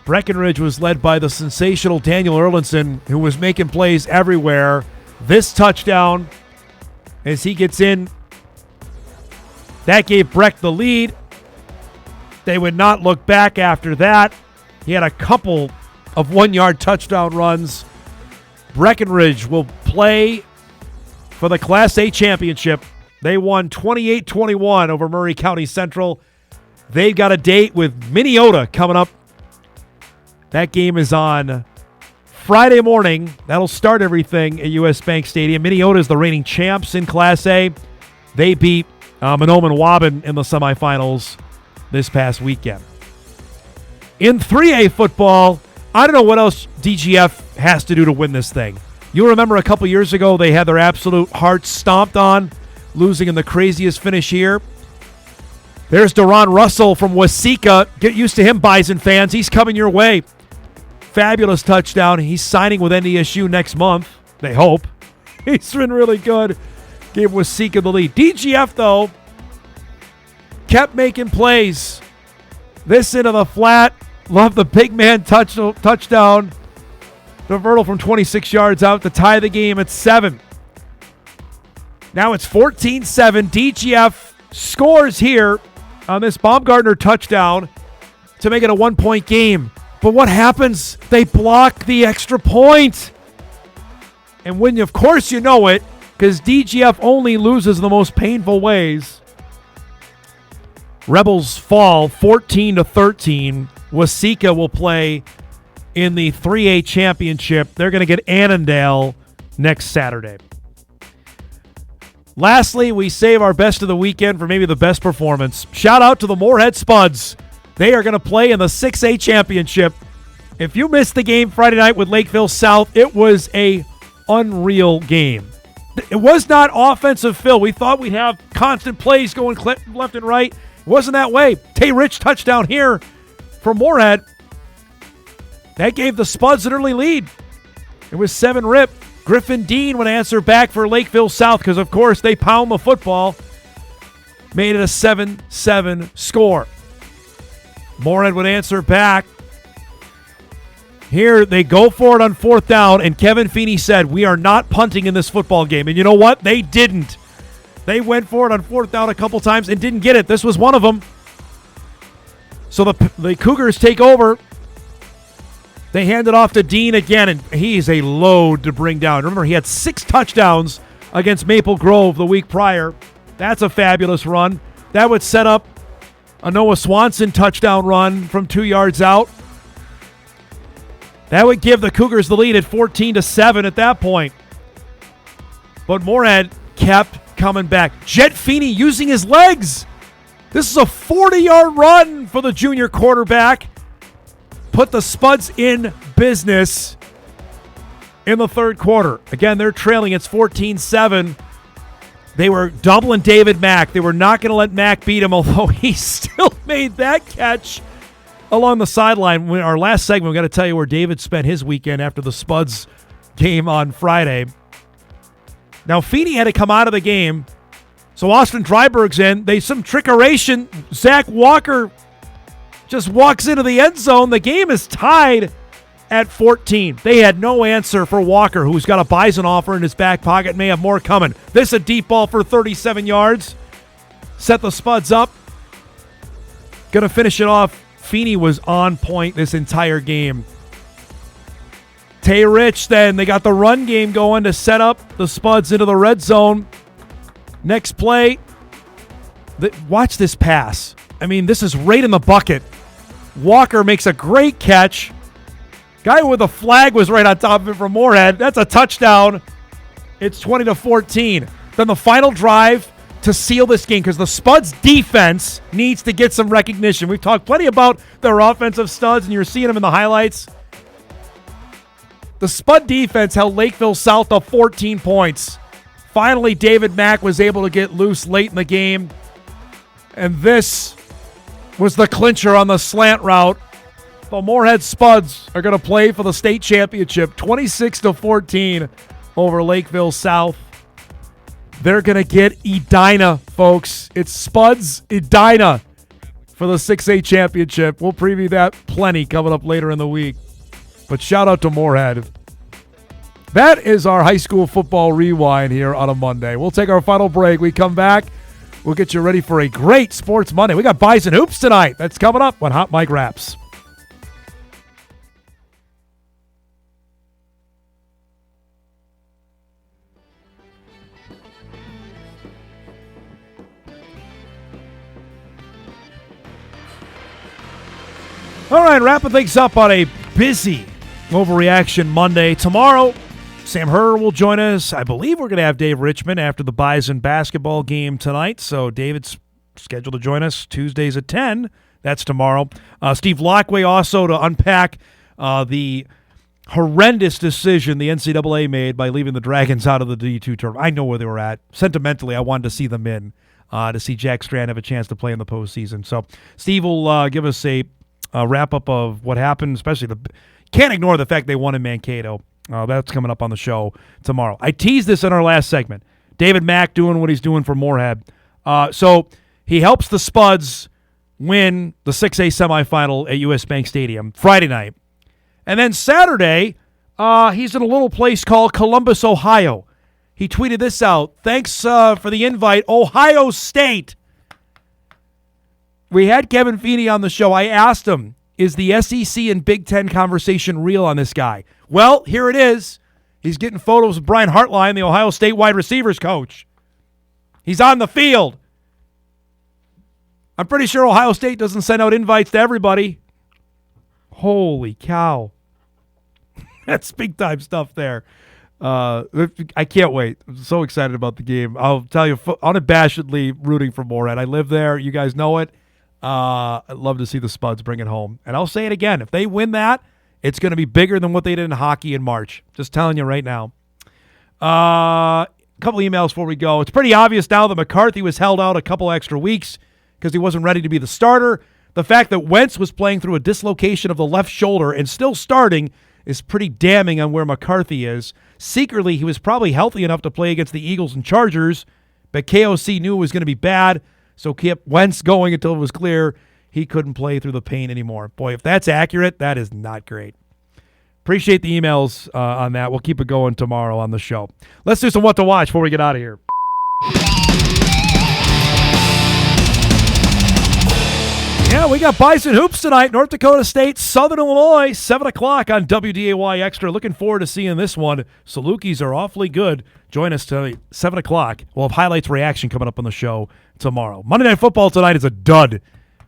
Breckenridge was led by the sensational Daniel Erlinson, who was making plays everywhere. This touchdown, as he gets in, that gave Breck the lead. They would not look back after that. He had a couple of 1-yard touchdown runs. Breckenridge will play for the Class A championship. They won 28-21 over Murray County Central. They've got a date with Minneota coming up. That game is on Friday morning. That'll start everything at U.S. Bank Stadium. Minneota is the reigning champs in Class A. They beat Monoman Waban in the semifinals this past weekend. In 3A football, I don't know what else DGF has to do to win this thing. You'll remember a couple years ago they had their absolute hearts stomped on, losing in the craziest finish here. There's Deron Russell from Waseca. Get used to him, Bison fans. He's coming your way. Fabulous touchdown. He's signing with NDSU next month. They hope. He's been really good. Gave Waseca the lead. DGF, though, kept making plays. This into the flat. Love the big man touchdown. DeVertle from 26 yards out to tie the game at 7. Now it's 14-7. DGF scores here on this Baumgartner touchdown to make it a 1-point game. But what happens? They block the extra point. And when, of course, you know it, because DGF only loses in the most painful ways. Rebels fall 14-13. Waseca will play in the 3A championship. They're going to get Annandale next Saturday. Lastly, we save our best of the weekend for maybe the best performance. Shout out to the Moorhead Spuds. They are going to play in the 6A championship. If you missed the game Friday night with Lakeville South, it was a unreal game. It was not offensive fill. We thought we'd have constant plays going left and right. It wasn't that way. Tay Rich touchdown here for Moorhead. That gave the Spuds an early lead. It was 7-rip. Griffin Dean would answer back for Lakeville South because, of course, they pound the football. Made it a 7-7 score. Moorhead would answer back. Here, they go for it on 4th down, and Kevin Feeney said, we are not punting in this football game. And you know what? They didn't. They went for it on 4th down a couple times and didn't get it. This was one of them. So the Cougars take over. They hand it off to Dean again, and he's a load to bring down. Remember, he had 6 touchdowns against Maple Grove the week prior. That's a fabulous run. That would set up a Noah Swanson touchdown run from 2 yards out. That would give the Cougars the lead at 14-7 at that point. But Moorhead kept coming back. Jet Feeney using his legs. This is a 40-yard run for the junior quarterback. Put the Spuds in business in the third quarter. Again, they're trailing. It's 14-7. They were doubling David Mack. They were not going to let Mack beat him, although he still made that catch along the sideline. In our last segment, we got to tell you where David spent his weekend after the Spuds game on Friday. Now, Feeney had to come out of the game, so Austin Dryberg's in. Some trickeration. Zach Walker just walks into the end zone. The game is tied at 14. They had no answer for Walker, who's got a Bison offer in his back pocket, may have more coming. This a deep ball for 37 yards. Set the Spuds up. Gonna finish it off. Feeney was on point this entire game. Tay Rich, then they got the run game going to set up the Spuds into the red zone. Next play. Watch this pass. I mean, this is right in the bucket. Walker makes a great catch. Guy with the flag was right on top of it from Moorhead. That's a touchdown. It's 20-14. Then the final drive to seal this game, because the Spuds defense needs to get some recognition. We've talked plenty about their offensive studs, and you're seeing them in the highlights. The Spud defense held Lakeville South to 14 points. Finally, David Mack was able to get loose late in the game. And this was the clincher on the slant route. The Moorhead Spuds are going to play for the state championship, 26-14 over Lakeville South. They're going to get Edina, folks. It's Spuds Edina for the 6A championship. We'll preview that plenty coming up later in the week. But shout out to Moorhead. That is our high school football rewind here on a Monday. We'll take our final break. We come back. We'll get you ready for a great Sports Monday. We got Bison Hoops tonight. That's coming up when Hot Mike wraps. All right, wrapping things up on a busy Overreaction Monday. Tomorrow, Sam Herr will join us. I believe we're going to have Dave Richmond after the Bison basketball game tonight. So David's scheduled to join us Tuesdays at 10. That's tomorrow. Steve Lockway also to unpack the horrendous decision the NCAA made by leaving the Dragons out of the D2 tournament. I know where they were at. Sentimentally, I wanted to see them in, to see Jack Strand have a chance to play in the postseason. So Steve will give us a wrap-up of what happened, especially can't ignore the fact they won in Mankato. That's coming up on the show tomorrow. I teased this in our last segment. David Mack doing what he's doing for Moorhead. So he helps the Spuds win the 6A semifinal at U.S. Bank Stadium Friday night. And then Saturday, he's in a little place called Columbus, Ohio. He tweeted this out. Thanks for the invite, Ohio State. We had Kevin Feeney on the show. I asked him, is the SEC and Big Ten conversation real on this guy? Well, here it is. He's getting photos of Brian Hartline, the Ohio State wide receivers coach. He's on the field. I'm pretty sure Ohio State doesn't send out invites to everybody. Holy cow. That's big-time stuff there. I can't wait. I'm so excited about the game. I'll tell you, unabashedly rooting for Moorhead. I live there. You guys know it. I'd love to see the Spuds bring it home. And I'll say it again. If they win that, it's going to be bigger than what they did in hockey in March. Just telling you right now. A couple emails before we go. It's pretty obvious now that McCarthy was held out a couple extra weeks because he wasn't ready to be the starter. The fact that Wentz was playing through a dislocation of the left shoulder and still starting is pretty damning on where McCarthy is. Secretly, he was probably healthy enough to play against the Eagles and Chargers, but KOC knew it was going to be bad, so kept Wentz going until it was clear he couldn't play through the pain anymore. Boy, if that's accurate, that is not great. Appreciate the emails on that. We'll keep it going tomorrow on the show. Let's do some What to Watch before we get out of here. Yeah, we got Bison Hoops tonight. North Dakota State, Southern Illinois, 7 o'clock on WDAY Extra. Looking forward to seeing this one. Salukis are awfully good. Join us tonight, 7 o'clock. We'll have highlights reaction coming up on the show tomorrow. Monday Night Football tonight is a dud.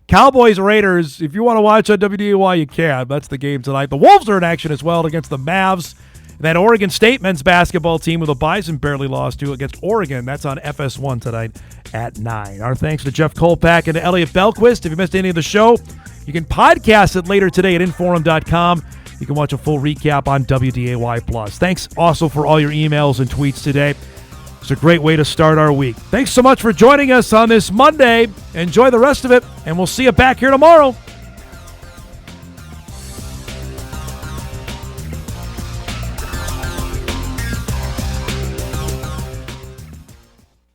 Cowboys-Raiders, if you want to watch on WDAY, you can. That's the game tonight. The Wolves are in action as well against the Mavs. And that Oregon State men's basketball team with a Bison barely lost to against Oregon. That's on FS1 tonight at 9. Our thanks to Jeff Kolpack and to Elliott Belquist. If you missed any of the show, you can podcast it later today at Inforum.com. You can watch a full recap on WDAY+. Thanks also for all your emails and tweets today. It's a great way to start our week. Thanks so much for joining us on this Monday. Enjoy the rest of it, and we'll see you back here tomorrow.